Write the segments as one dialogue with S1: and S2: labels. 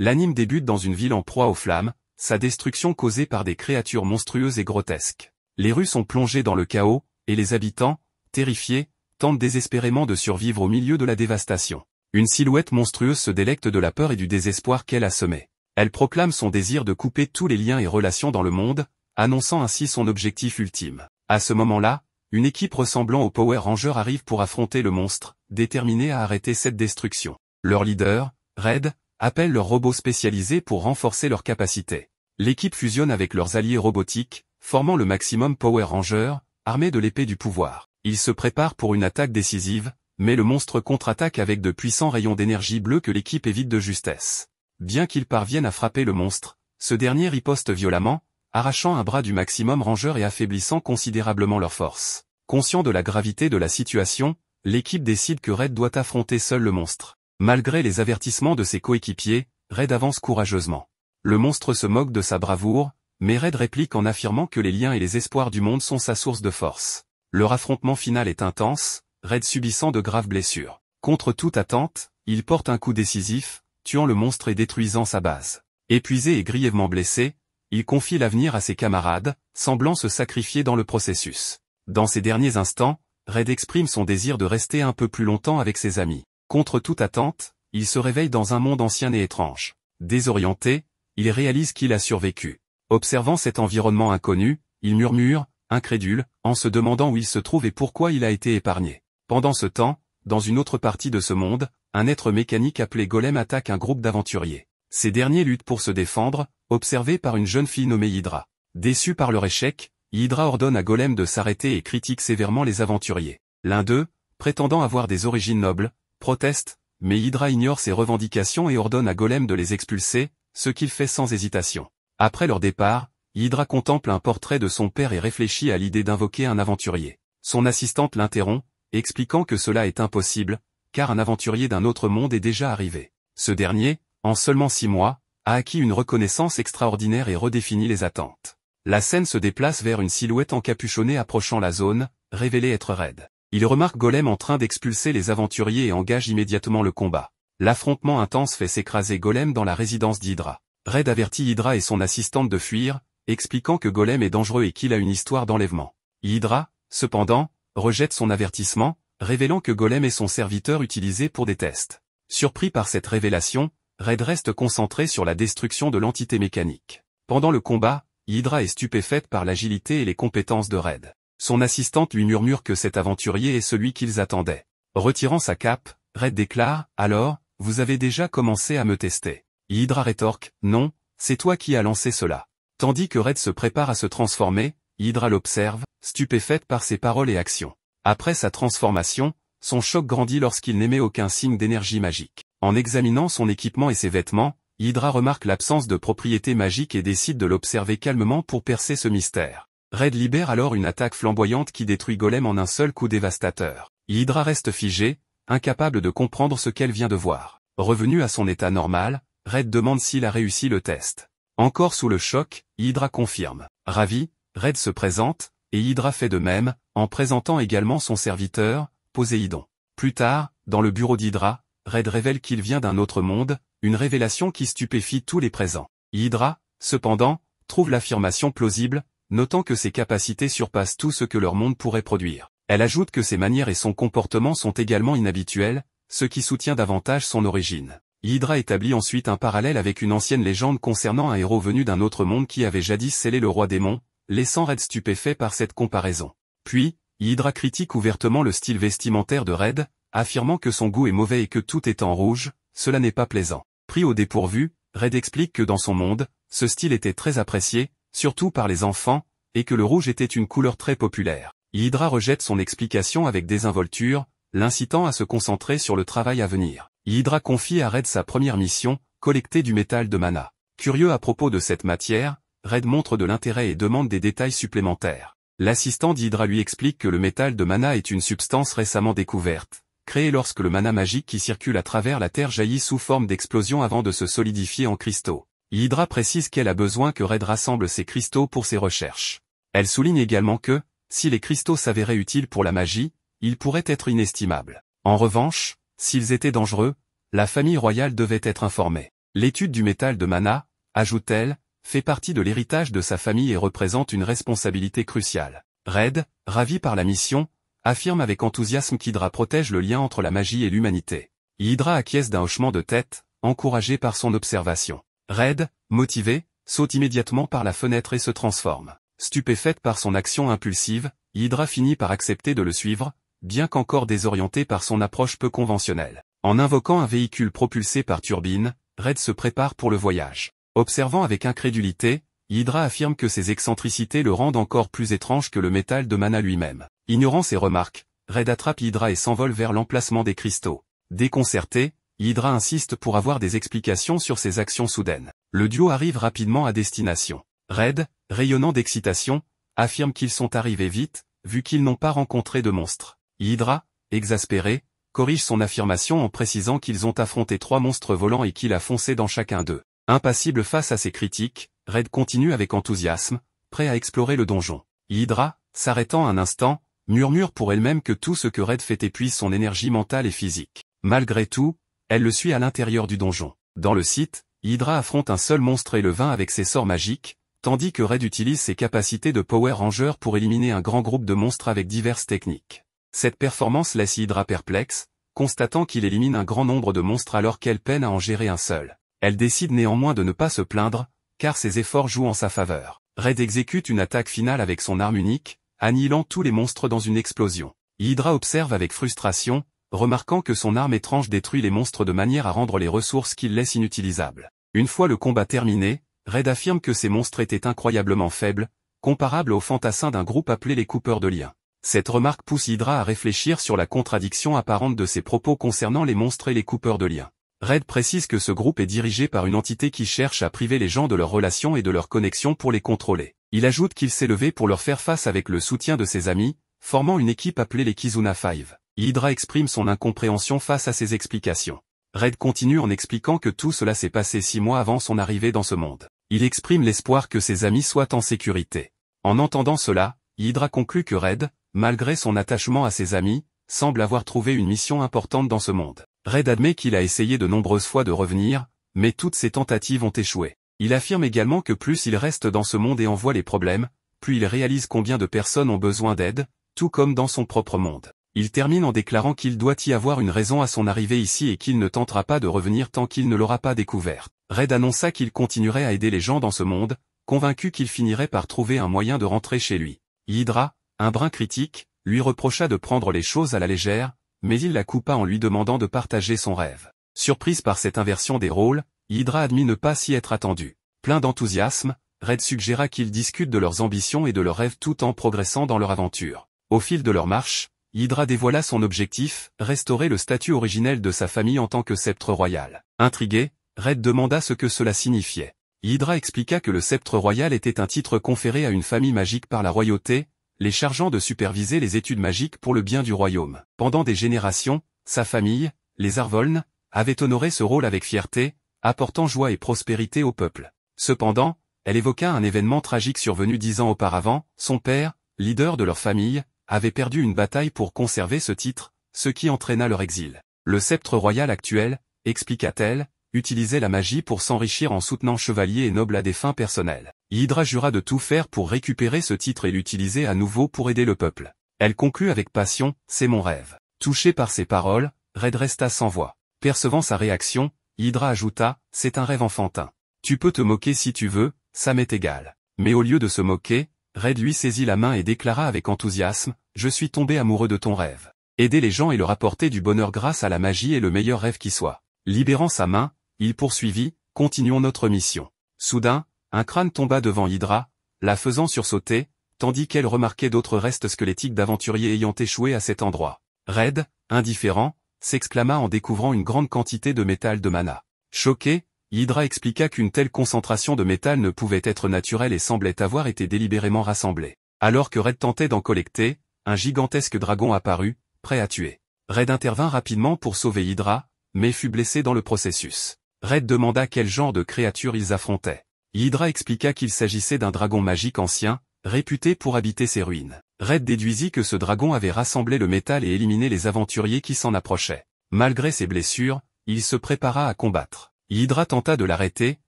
S1: L'anime débute dans une ville en proie aux flammes, sa destruction causée par des créatures monstrueuses et grotesques. Les rues sont plongées dans le chaos, et les habitants, terrifiés, tentent désespérément de survivre au milieu de la dévastation. Une silhouette monstrueuse se délecte de la peur et du désespoir qu'elle a semé. Elle proclame son désir de couper tous les liens et relations dans le monde, annonçant ainsi son objectif ultime. À ce moment-là, une équipe ressemblant aux Power Rangers arrive pour affronter le monstre, déterminé à arrêter cette destruction. Leur leader, Red, appelle leurs robots spécialisés pour renforcer leurs capacités. L'équipe fusionne avec leurs alliés robotiques, formant le Maximum Power Ranger, armé de l'épée du pouvoir. Ils se préparent pour une attaque décisive, mais le monstre contre-attaque avec de puissants rayons d'énergie bleue que l'équipe évite de justesse. Bien qu'ils parviennent à frapper le monstre, ce dernier riposte violemment, arrachant un bras du Maximum Ranger et affaiblissant considérablement leur force. Conscient de la gravité de la situation, l'équipe décide que Red doit affronter seul le monstre. Malgré les avertissements de ses coéquipiers, Red avance courageusement. Le monstre se moque de sa bravoure, mais Red réplique en affirmant que les liens et les espoirs du monde sont sa source de force. Leur affrontement final est intense, Red subissant de graves blessures. Contre toute attente, il porte un coup décisif, tuant le monstre et détruisant sa base. Épuisé et grièvement blessé, il confie l'avenir à ses camarades, semblant se sacrifier dans le processus. Dans ces derniers instants, Red exprime son désir de rester un peu plus longtemps avec ses amis. Contre toute attente, il se réveille dans un monde ancien et étrange. Désorienté, il réalise qu'il a survécu. Observant cet environnement inconnu, il murmure, incrédule, en se demandant où il se trouve et pourquoi il a été épargné. Pendant ce temps, dans une autre partie de ce monde, un être mécanique appelé Golem attaque un groupe d'aventuriers. Ces derniers luttent pour se défendre, observés par une jeune fille nommée Hydra. Déçu par leur échec, Hydra ordonne à Golem de s'arrêter et critique sévèrement les aventuriers. L'un d'eux, prétendant avoir des origines nobles, proteste, mais Hydra ignore ses revendications et ordonne à Golem de les expulser, ce qu'il fait sans hésitation. Après leur départ, Hydra contemple un portrait de son père et réfléchit à l'idée d'invoquer un aventurier. Son assistante l'interrompt, expliquant que cela est impossible, car un aventurier d'un autre monde est déjà arrivé. Ce dernier, en seulement 6 mois, a acquis une reconnaissance extraordinaire et redéfini les attentes. La scène se déplace vers une silhouette encapuchonnée approchant la zone, révélée être Red. Il remarque Golem en train d'expulser les aventuriers et engage immédiatement le combat. L'affrontement intense fait s'écraser Golem dans la résidence d'Hydra. Red avertit Hydra et son assistante de fuir, expliquant que Golem est dangereux et qu'il a une histoire d'enlèvement. Hydra, cependant, rejette son avertissement, révélant que Golem est son serviteur utilisé pour des tests. Surpris par cette révélation, Red reste concentré sur la destruction de l'entité mécanique. Pendant le combat, Hydra est stupéfaite par l'agilité et les compétences de Red. Son assistante lui murmure que cet aventurier est celui qu'ils attendaient. Retirant sa cape, Red déclare « Alors, vous avez déjà commencé à me tester ». Hydra rétorque « Non, c'est toi qui as lancé cela ». Tandis que Red se prépare à se transformer, Hydra l'observe, stupéfaite par ses paroles et actions. Après sa transformation, son choc grandit lorsqu'il n'émet aucun signe d'énergie magique. En examinant son équipement et ses vêtements, Hydra remarque l'absence de propriétés magiques et décide de l'observer calmement pour percer ce mystère. Red libère alors une attaque flamboyante qui détruit Golem en un seul coup dévastateur. Hydra reste figée, incapable de comprendre ce qu'elle vient de voir. Revenu à son état normal, Red demande s'il a réussi le test. Encore sous le choc, Hydra confirme. Ravi, Red se présente, et Hydra fait de même, en présentant également son serviteur, Poséidon. Plus tard, dans le bureau d'Hydra, Red révèle qu'il vient d'un autre monde, une révélation qui stupéfie tous les présents. Hydra, cependant, trouve l'affirmation plausible, notant que ses capacités surpassent tout ce que leur monde pourrait produire. Elle ajoute que ses manières et son comportement sont également inhabituels, ce qui soutient davantage son origine. Hydra établit ensuite un parallèle avec une ancienne légende concernant un héros venu d'un autre monde qui avait jadis scellé le roi démon, laissant Red stupéfait par cette comparaison. Puis, Hydra critique ouvertement le style vestimentaire de Red, affirmant que son goût est mauvais et que tout est en rouge, cela n'est pas plaisant. Pris au dépourvu, Red explique que dans son monde, ce style était très apprécié, surtout par les enfants, et que le rouge était une couleur très populaire. Hydra rejette son explication avec désinvolture, l'incitant à se concentrer sur le travail à venir. Hydra confie à Red sa première mission, collecter du métal de mana. Curieux à propos de cette matière, Red montre de l'intérêt et demande des détails supplémentaires. L'assistant d'Hydra lui explique que le métal de mana est une substance récemment découverte, créée lorsque le mana magique qui circule à travers la Terre jaillit sous forme d'explosion avant de se solidifier en cristaux. Hydra précise qu'elle a besoin que Red rassemble ces cristaux pour ses recherches. Elle souligne également que, si les cristaux s'avéraient utiles pour la magie, ils pourraient être inestimables. En revanche, s'ils étaient dangereux, la famille royale devait être informée. L'étude du métal de mana, ajoute-t-elle, fait partie de l'héritage de sa famille et représente une responsabilité cruciale. Red, ravi par la mission, affirme avec enthousiasme qu'Hydra protège le lien entre la magie et l'humanité. Hydra acquiesce d'un hochement de tête, encouragé par son observation. Red, motivé, saute immédiatement par la fenêtre et se transforme. Stupéfaite par son action impulsive, Hydra finit par accepter de le suivre, bien qu'encore désorientée par son approche peu conventionnelle. En invoquant un véhicule propulsé par turbine, Red se prépare pour le voyage. Observant avec incrédulité, Hydra affirme que ses excentricités le rendent encore plus étrange que le métal de mana lui-même. Ignorant ces remarques, Red attrape Hydra et s'envole vers l'emplacement des cristaux. Déconcerté, Hydra insiste pour avoir des explications sur ses actions soudaines. Le duo arrive rapidement à destination. Red, rayonnant d'excitation, affirme qu'ils sont arrivés vite, vu qu'ils n'ont pas rencontré de monstres. Hydra, exaspéré, corrige son affirmation en précisant qu'ils ont affronté 3 monstres volants et qu'il a foncé dans chacun d'eux. Impassible face à ces critiques, Red continue avec enthousiasme, prêt à explorer le donjon. Hydra, s'arrêtant un instant, murmure pour elle-même que tout ce que Red fait épuise son énergie mentale et physique. Malgré tout, elle le suit à l'intérieur du donjon. Dans le site, Hydra affronte un seul monstre et le vainc avec ses sorts magiques, tandis que Red utilise ses capacités de Power Ranger pour éliminer un grand groupe de monstres avec diverses techniques. Cette performance laisse Hydra perplexe, constatant qu'il élimine un grand nombre de monstres alors qu'elle peine à en gérer un seul. Elle décide néanmoins de ne pas se plaindre, car ses efforts jouent en sa faveur. Red exécute une attaque finale avec son arme unique, annihilant tous les monstres dans une explosion. Hydra observe avec frustration, remarquant que son arme étrange détruit les monstres de manière à rendre les ressources qu'il laisse inutilisables. Une fois le combat terminé, Red affirme que ces monstres étaient incroyablement faibles, comparables aux fantassins d'un groupe appelé les coupeurs de liens. Cette remarque pousse Hydra à réfléchir sur la contradiction apparente de ses propos concernant les monstres et les coupeurs de liens. Red précise que ce groupe est dirigé par une entité qui cherche à priver les gens de leurs relations et de leurs connexions pour les contrôler. Il ajoute qu'il s'est levé pour leur faire face avec le soutien de ses amis, formant une équipe appelée les Kizuna Five. Hydra exprime son incompréhension face à ces explications. Red continue en expliquant que tout cela s'est passé 6 mois avant son arrivée dans ce monde. Il exprime l'espoir que ses amis soient en sécurité. En entendant cela, Hydra conclut que Red, malgré son attachement à ses amis, semble avoir trouvé une mission importante dans ce monde. Red admet qu'il a essayé de nombreuses fois de revenir, mais toutes ses tentatives ont échoué. Il affirme également que plus il reste dans ce monde et en voit les problèmes, plus il réalise combien de personnes ont besoin d'aide, tout comme dans son propre monde. Il termine en déclarant qu'il doit y avoir une raison à son arrivée ici et qu'il ne tentera pas de revenir tant qu'il ne l'aura pas découverte. Red annonça qu'il continuerait à aider les gens dans ce monde, convaincu qu'il finirait par trouver un moyen de rentrer chez lui. Hydra, un brin critique, lui reprocha de prendre les choses à la légère, mais il la coupa en lui demandant de partager son rêve. Surprise par cette inversion des rôles, Hydra admit ne pas s'y être attendu. Plein d'enthousiasme, Red suggéra qu'ils discutent de leurs ambitions et de leurs rêves tout en progressant dans leur aventure. Au fil de leur marche, Hydra dévoila son objectif, restaurer le statut originel de sa famille en tant que sceptre royal. Intrigué, Red demanda ce que cela signifiait. Hydra expliqua que le sceptre royal était un titre conféré à une famille magique par la royauté, les chargeant de superviser les études magiques pour le bien du royaume. Pendant des générations, sa famille, les Arvoln, avait honoré ce rôle avec fierté, apportant joie et prospérité au peuple. Cependant, elle évoqua un événement tragique survenu 10 ans auparavant. Son père, leader de leur famille, avait perdu une bataille pour conserver ce titre, ce qui entraîna leur exil. Le sceptre royal actuel, expliqua-t-elle, utilisait la magie pour s'enrichir en soutenant chevaliers et nobles à des fins personnelles. Hydra jura de tout faire pour récupérer ce titre et l'utiliser à nouveau pour aider le peuple. Elle conclut avec passion, « C'est mon rêve ». Touché par ces paroles, Red resta sans voix. Percevant sa réaction, Hydra ajouta, « C'est un rêve enfantin. Tu peux te moquer si tu veux, ça m'est égal. » Mais au lieu de se moquer, Red lui saisit la main et déclara avec enthousiasme, « Je suis tombé amoureux de ton rêve. Aider les gens et leur apporter du bonheur grâce à la magie est le meilleur rêve qui soit. » Libérant sa main, il poursuivit, « Continuons notre mission. » Soudain, un crâne tomba devant Hydra, la faisant sursauter, tandis qu'elle remarquait d'autres restes squelettiques d'aventuriers ayant échoué à cet endroit. Red, indifférent, s'exclama en découvrant une grande quantité de métal de mana. Choqué, Hydra expliqua qu'une telle concentration de métal ne pouvait être naturelle et semblait avoir été délibérément rassemblée. Alors que Red tentait d'en collecter, un gigantesque dragon apparut, prêt à tuer. Red intervint rapidement pour sauver Hydra, mais fut blessé dans le processus. Red demanda quel genre de créature ils affrontaient. Hydra expliqua qu'il s'agissait d'un dragon magique ancien, réputé pour habiter ces ruines. Red déduisit que ce dragon avait rassemblé le métal et éliminé les aventuriers qui s'en approchaient. Malgré ses blessures, il se prépara à combattre. Hydra tenta de l'arrêter,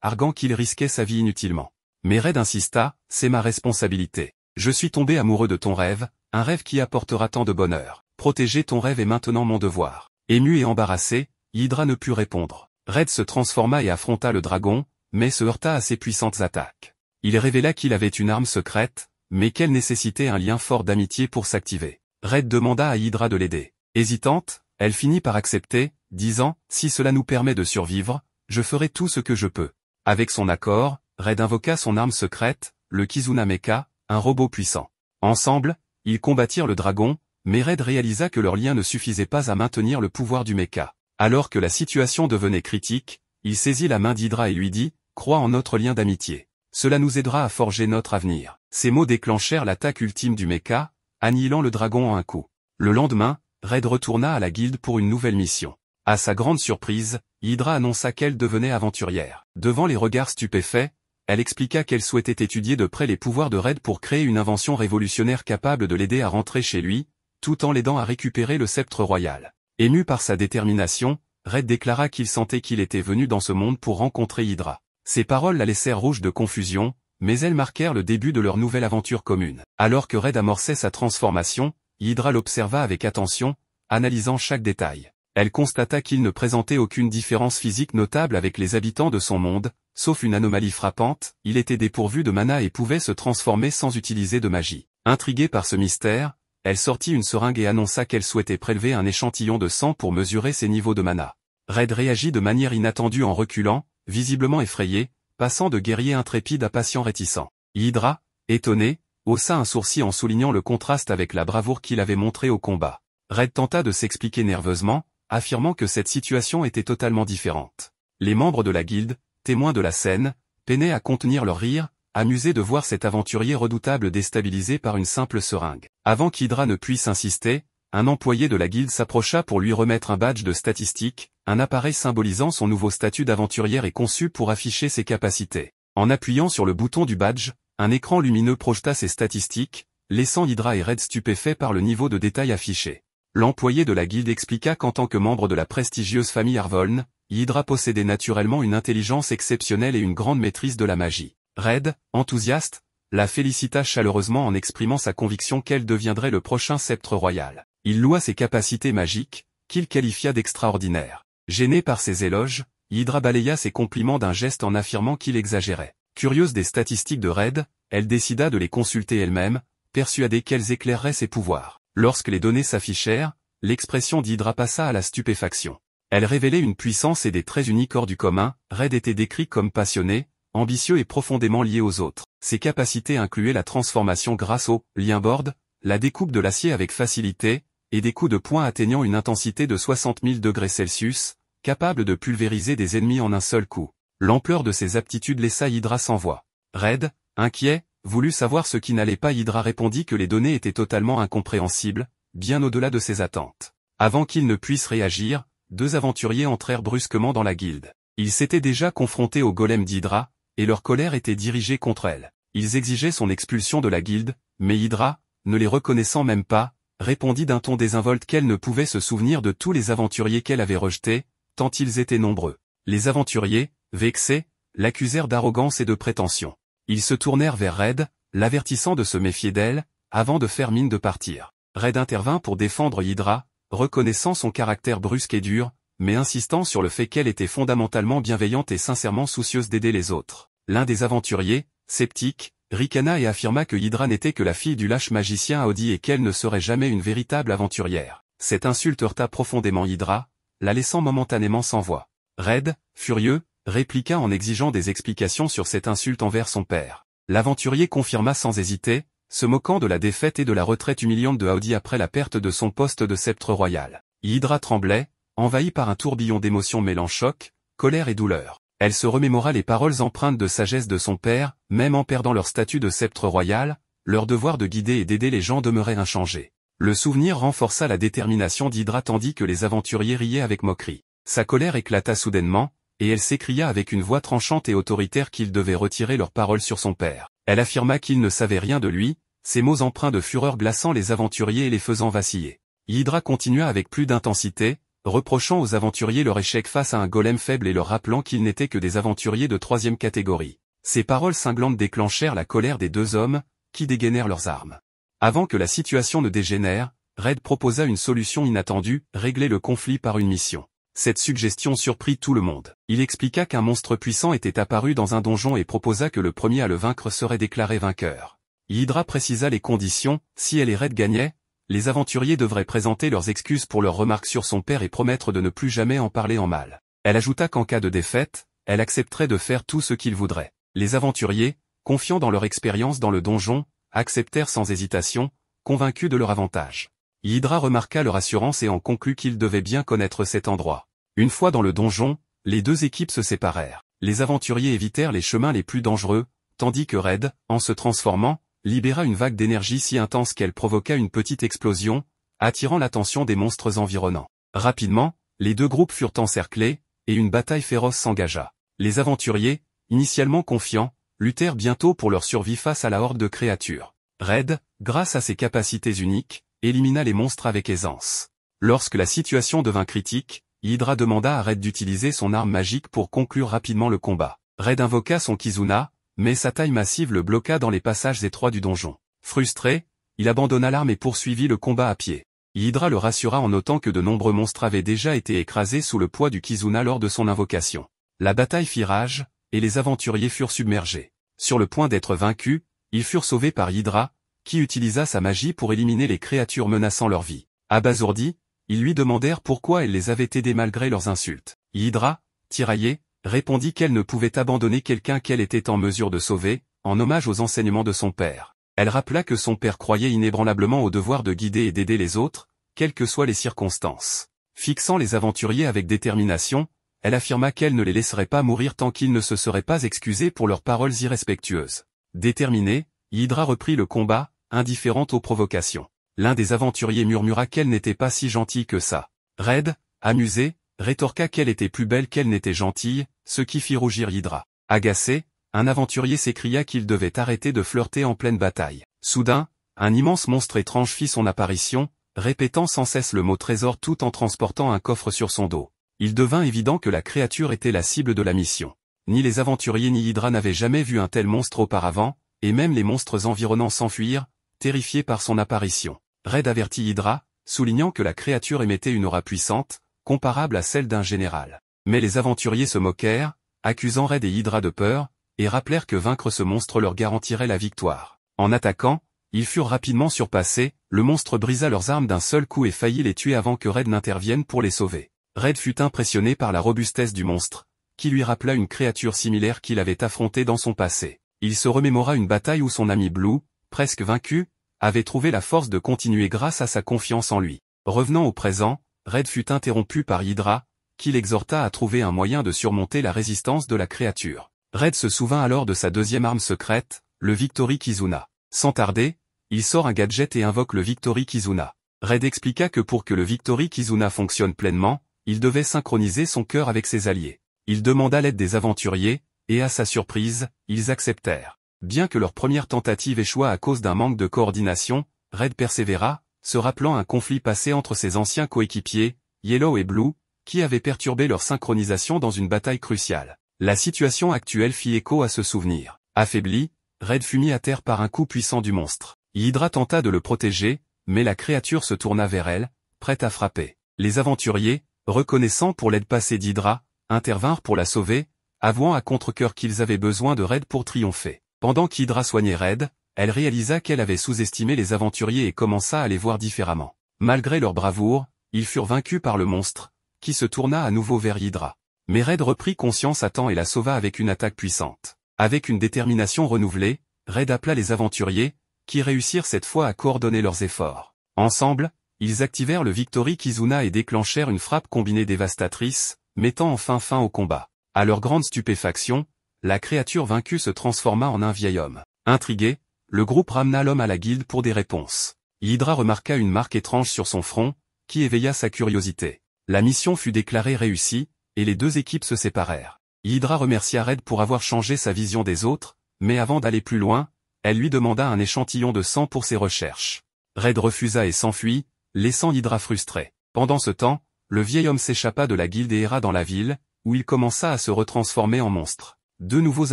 S1: arguant qu'il risquait sa vie inutilement. Mais Red insista, c'est ma responsabilité. Je suis tombé amoureux de ton rêve, un rêve qui apportera tant de bonheur. Protéger ton rêve est maintenant mon devoir. Ému et embarrassé, Hydra ne put répondre. Red se transforma et affronta le dragon, mais se heurta à ses puissantes attaques. Il révéla qu'il avait une arme secrète, mais qu'elle nécessitait un lien fort d'amitié pour s'activer. Red demanda à Hydra de l'aider. Hésitante, elle finit par accepter, disant « Si cela nous permet de survivre, je ferai tout ce que je peux ». Avec son accord, Red invoqua son arme secrète, le Kizuna Mecha, un robot puissant. Ensemble, ils combattirent le dragon, mais Red réalisa que leur lien ne suffisait pas à maintenir le pouvoir du mecha. Alors que la situation devenait critique, il saisit la main d'Hydra et lui dit « Crois en notre lien d'amitié. Cela nous aidera à forger notre avenir ». Ces mots déclenchèrent l'attaque ultime du mecha, annihilant le dragon en un coup. Le lendemain, Red retourna à la guilde pour une nouvelle mission. À sa grande surprise, Hydra annonça qu'elle devenait aventurière. Devant les regards stupéfaits, elle expliqua qu'elle souhaitait étudier de près les pouvoirs de Red pour créer une invention révolutionnaire capable de l'aider à rentrer chez lui, tout en l'aidant à récupérer le sceptre royal. Ému par sa détermination, Red déclara qu'il sentait qu'il était venu dans ce monde pour rencontrer Hydra. Ces paroles la laissèrent rouge de confusion, mais elles marquèrent le début de leur nouvelle aventure commune. Alors que Red amorçait sa transformation, Hydra l'observa avec attention, analysant chaque détail. Elle constata qu'il ne présentait aucune différence physique notable avec les habitants de son monde, sauf une anomalie frappante, il était dépourvu de mana et pouvait se transformer sans utiliser de magie. Intriguée par ce mystère, elle sortit une seringue et annonça qu'elle souhaitait prélever un échantillon de sang pour mesurer ses niveaux de mana. Red réagit de manière inattendue en reculant, visiblement effrayé, passant de guerrier intrépide à patient réticent. Hydra, étonné, haussa un sourcil en soulignant le contraste avec la bravoure qu'il avait montrée au combat. Red tenta de s'expliquer nerveusement, affirmant que cette situation était totalement différente. Les membres de la guilde, témoins de la scène, peinaient à contenir leur rire, amusés de voir cet aventurier redoutable déstabilisé par une simple seringue. Avant qu'Hydra ne puisse insister, un employé de la guilde s'approcha pour lui remettre un badge de statistique, un appareil symbolisant son nouveau statut d'aventurière et conçu pour afficher ses capacités. En appuyant sur le bouton du badge, un écran lumineux projeta ses statistiques, laissant Hydra et Red stupéfaits par le niveau de détail affiché. L'employé de la guilde expliqua qu'en tant que membre de la prestigieuse famille Arvoln, Hydra possédait naturellement une intelligence exceptionnelle et une grande maîtrise de la magie. Red, enthousiaste, la félicita chaleureusement en exprimant sa conviction qu'elle deviendrait le prochain sceptre royal. Il loua ses capacités magiques, qu'il qualifia d'extraordinaires. Gêné par ses éloges, Hydra balaya ses compliments d'un geste en affirmant qu'il exagérait. Curieuse des statistiques de Red, elle décida de les consulter elle-même, persuadée qu'elles éclaireraient ses pouvoirs. Lorsque les données s'affichèrent, l'expression d'Hydra passa à la stupéfaction. Elle révélait une puissance et des traits uniques hors du commun. Red était décrit comme passionné, ambitieux et profondément lié aux autres. Ses capacités incluaient la transformation grâce au lien board, la découpe de l'acier avec facilité, et des coups de poing atteignant une intensité de 60 000 degrés Celsius, capable de pulvériser des ennemis en un seul coup. L'ampleur de ses aptitudes laissa Hydra sans voix. Red, inquiet, voulut savoir ce qui n'allait pas. Hydra répondit que les données étaient totalement incompréhensibles, bien au-delà de ses attentes. Avant qu'il ne puisse réagir, deux aventuriers entrèrent brusquement dans la guilde. Ils s'étaient déjà confrontés au golem d'Hydra, et leur colère était dirigée contre elle. Ils exigeaient son expulsion de la guilde, mais Hydra, ne les reconnaissant même pas, répondit d'un ton désinvolte qu'elle ne pouvait se souvenir de tous les aventuriers qu'elle avait rejetés, tant ils étaient nombreux. Les aventuriers, vexés, l'accusèrent d'arrogance et de prétention. Ils se tournèrent vers Red, l'avertissant de se méfier d'elle, avant de faire mine de partir. Red intervint pour défendre Hydra, reconnaissant son caractère brusque et dur, mais insistant sur le fait qu'elle était fondamentalement bienveillante et sincèrement soucieuse d'aider les autres. L'un des aventuriers, sceptique, ricana et affirma que Hydra n'était que la fille du lâche magicien Audi et qu'elle ne serait jamais une véritable aventurière. Cette insulte heurta profondément Hydra, la laissant momentanément sans voix. Red, furieux, répliqua en exigeant des explications sur cette insulte envers son père. L'aventurier confirma sans hésiter, se moquant de la défaite et de la retraite humiliante de Audi après la perte de son poste de sceptre royal. Hydra tremblait, envahie par un tourbillon d'émotions mêlant choc, colère et douleur. Elle se remémora les paroles empreintes de sagesse de son père, même en perdant leur statut de sceptre royal, leur devoir de guider et d'aider les gens demeurait inchangé. Le souvenir renforça la détermination d'Hydra tandis que les aventuriers riaient avec moquerie. Sa colère éclata soudainement, et elle s'écria avec une voix tranchante et autoritaire qu'ils devaient retirer leurs paroles sur son père. Elle affirma qu'il ne savait rien de lui, ses mots empreints de fureur glaçant les aventuriers et les faisant vaciller. Hydra continua avec plus d'intensité, reprochant aux aventuriers leur échec face à un golem faible et leur rappelant qu'ils n'étaient que des aventuriers de 3e catégorie. Ces paroles cinglantes déclenchèrent la colère des deux hommes, qui dégainèrent leurs armes. Avant que la situation ne dégénère, Red proposa une solution inattendue, régler le conflit par une mission. Cette suggestion surprit tout le monde. Il expliqua qu'un monstre puissant était apparu dans un donjon et proposa que le premier à le vaincre serait déclaré vainqueur. Hydra précisa les conditions, si elle et Red gagnaient, les aventuriers devraient présenter leurs excuses pour leurs remarques sur son père et promettre de ne plus jamais en parler en mal. Elle ajouta qu'en cas de défaite, elle accepterait de faire tout ce qu'il voudrait. Les aventuriers, confiants dans leur expérience dans le donjon, acceptèrent sans hésitation, convaincus de leur avantage. Hydra remarqua leur assurance et en conclut qu'ils devaient bien connaître cet endroit. Une fois dans le donjon, les deux équipes se séparèrent. Les aventuriers évitèrent les chemins les plus dangereux, tandis que Red, en se transformant, libéra une vague d'énergie si intense qu'elle provoqua une petite explosion, attirant l'attention des monstres environnants. Rapidement, les deux groupes furent encerclés, et une bataille féroce s'engagea. Les aventuriers, initialement confiants, luttèrent bientôt pour leur survie face à la horde de créatures. Red, grâce à ses capacités uniques, élimina les monstres avec aisance. Lorsque la situation devint critique, Hydra demanda à Red d'utiliser son arme magique pour conclure rapidement le combat. Red invoqua son Kizuna, mais sa taille massive le bloqua dans les passages étroits du donjon. Frustré, il abandonna l'arme et poursuivit le combat à pied. Hydra le rassura en notant que de nombreux monstres avaient déjà été écrasés sous le poids du Kizuna lors de son invocation. La bataille fit rage, et les aventuriers furent submergés. Sur le point d'être vaincus, ils furent sauvés par Hydra, qui utilisa sa magie pour éliminer les créatures menaçant leur vie. Abasourdis, ils lui demandèrent pourquoi elle les avait aidés malgré leurs insultes. Hydra, tiraillée, répondit qu'elle ne pouvait abandonner quelqu'un qu'elle était en mesure de sauver, en hommage aux enseignements de son père. Elle rappela que son père croyait inébranlablement au devoir de guider et d'aider les autres, quelles que soient les circonstances. Fixant les aventuriers avec détermination, elle affirma qu'elle ne les laisserait pas mourir tant qu'ils ne se seraient pas excusés pour leurs paroles irrespectueuses. Déterminée, Hydra reprit le combat, indifférente aux provocations. L'un des aventuriers murmura qu'elle n'était pas si gentille que ça. Red, amusé, rétorqua qu'elle était plus belle qu'elle n'était gentille, ce qui fit rougir Hydra. Agacé, un aventurier s'écria qu'il devait arrêter de flirter en pleine bataille. Soudain, un immense monstre étrange fit son apparition, répétant sans cesse le mot trésor tout en transportant un coffre sur son dos. Il devint évident que la créature était la cible de la mission. Ni les aventuriers ni Hydra n'avaient jamais vu un tel monstre auparavant, et même les monstres environnants s'enfuirent, terrifiés par son apparition. Red avertit Hydra, soulignant que la créature émettait une aura puissante, comparable à celle d'un général. Mais les aventuriers se moquèrent, accusant Red et Hydra de peur, et rappelèrent que vaincre ce monstre leur garantirait la victoire. En attaquant, ils furent rapidement surpassés, le monstre brisa leurs armes d'un seul coup et faillit les tuer avant que Red n'intervienne pour les sauver. Red fut impressionné par la robustesse du monstre, qui lui rappela une créature similaire qu'il avait affrontée dans son passé. Il se remémora une bataille où son ami Blue, presque vaincu, avait trouvé la force de continuer grâce à sa confiance en lui. Revenant au présent, Red fut interrompu par Hydra, qui l'exhorta à trouver un moyen de surmonter la résistance de la créature. Red se souvint alors de sa deuxième arme secrète, le Victory Kizuna. Sans tarder, il sort un gadget et invoque le Victory Kizuna. Red expliqua que pour que le Victory Kizuna fonctionne pleinement, il devait synchroniser son cœur avec ses alliés. Il demanda l'aide des aventuriers, et à sa surprise, ils acceptèrent. Bien que leur première tentative échoua à cause d'un manque de coordination, Red persévéra, se rappelant un conflit passé entre ses anciens coéquipiers, Yellow et Blue, qui avaient perturbé leur synchronisation dans une bataille cruciale. La situation actuelle fit écho à ce souvenir. Affaibli, Red fut mis à terre par un coup puissant du monstre. Hydra tenta de le protéger, mais la créature se tourna vers elle, prête à frapper. Les aventuriers, reconnaissant pour l'aide passée d'Hydra, intervinrent pour la sauver, avouant à contre-cœur qu'ils avaient besoin de Red pour triompher. Pendant qu'Hydra soignait Red, elle réalisa qu'elle avait sous-estimé les aventuriers et commença à les voir différemment. Malgré leur bravoure, ils furent vaincus par le monstre, qui se tourna à nouveau vers Hydra. Mais Red reprit conscience à temps et la sauva avec une attaque puissante. Avec une détermination renouvelée, Red appela les aventuriers, qui réussirent cette fois à coordonner leurs efforts. Ensemble, ils activèrent le Victory Kizuna et déclenchèrent une frappe combinée dévastatrice, mettant enfin fin au combat. À leur grande stupéfaction, la créature vaincue se transforma en un vieil homme. Intrigué, le groupe ramena l'homme à la guilde pour des réponses. Hydra remarqua une marque étrange sur son front, qui éveilla sa curiosité. La mission fut déclarée réussie, et les deux équipes se séparèrent. Hydra remercia Red pour avoir changé sa vision des autres, mais avant d'aller plus loin, elle lui demanda un échantillon de sang pour ses recherches. Red refusa et s'enfuit, laissant Hydra frustrée. Pendant ce temps, le vieil homme s'échappa de la guilde et erra dans la ville, où il commença à se retransformer en monstre. Deux nouveaux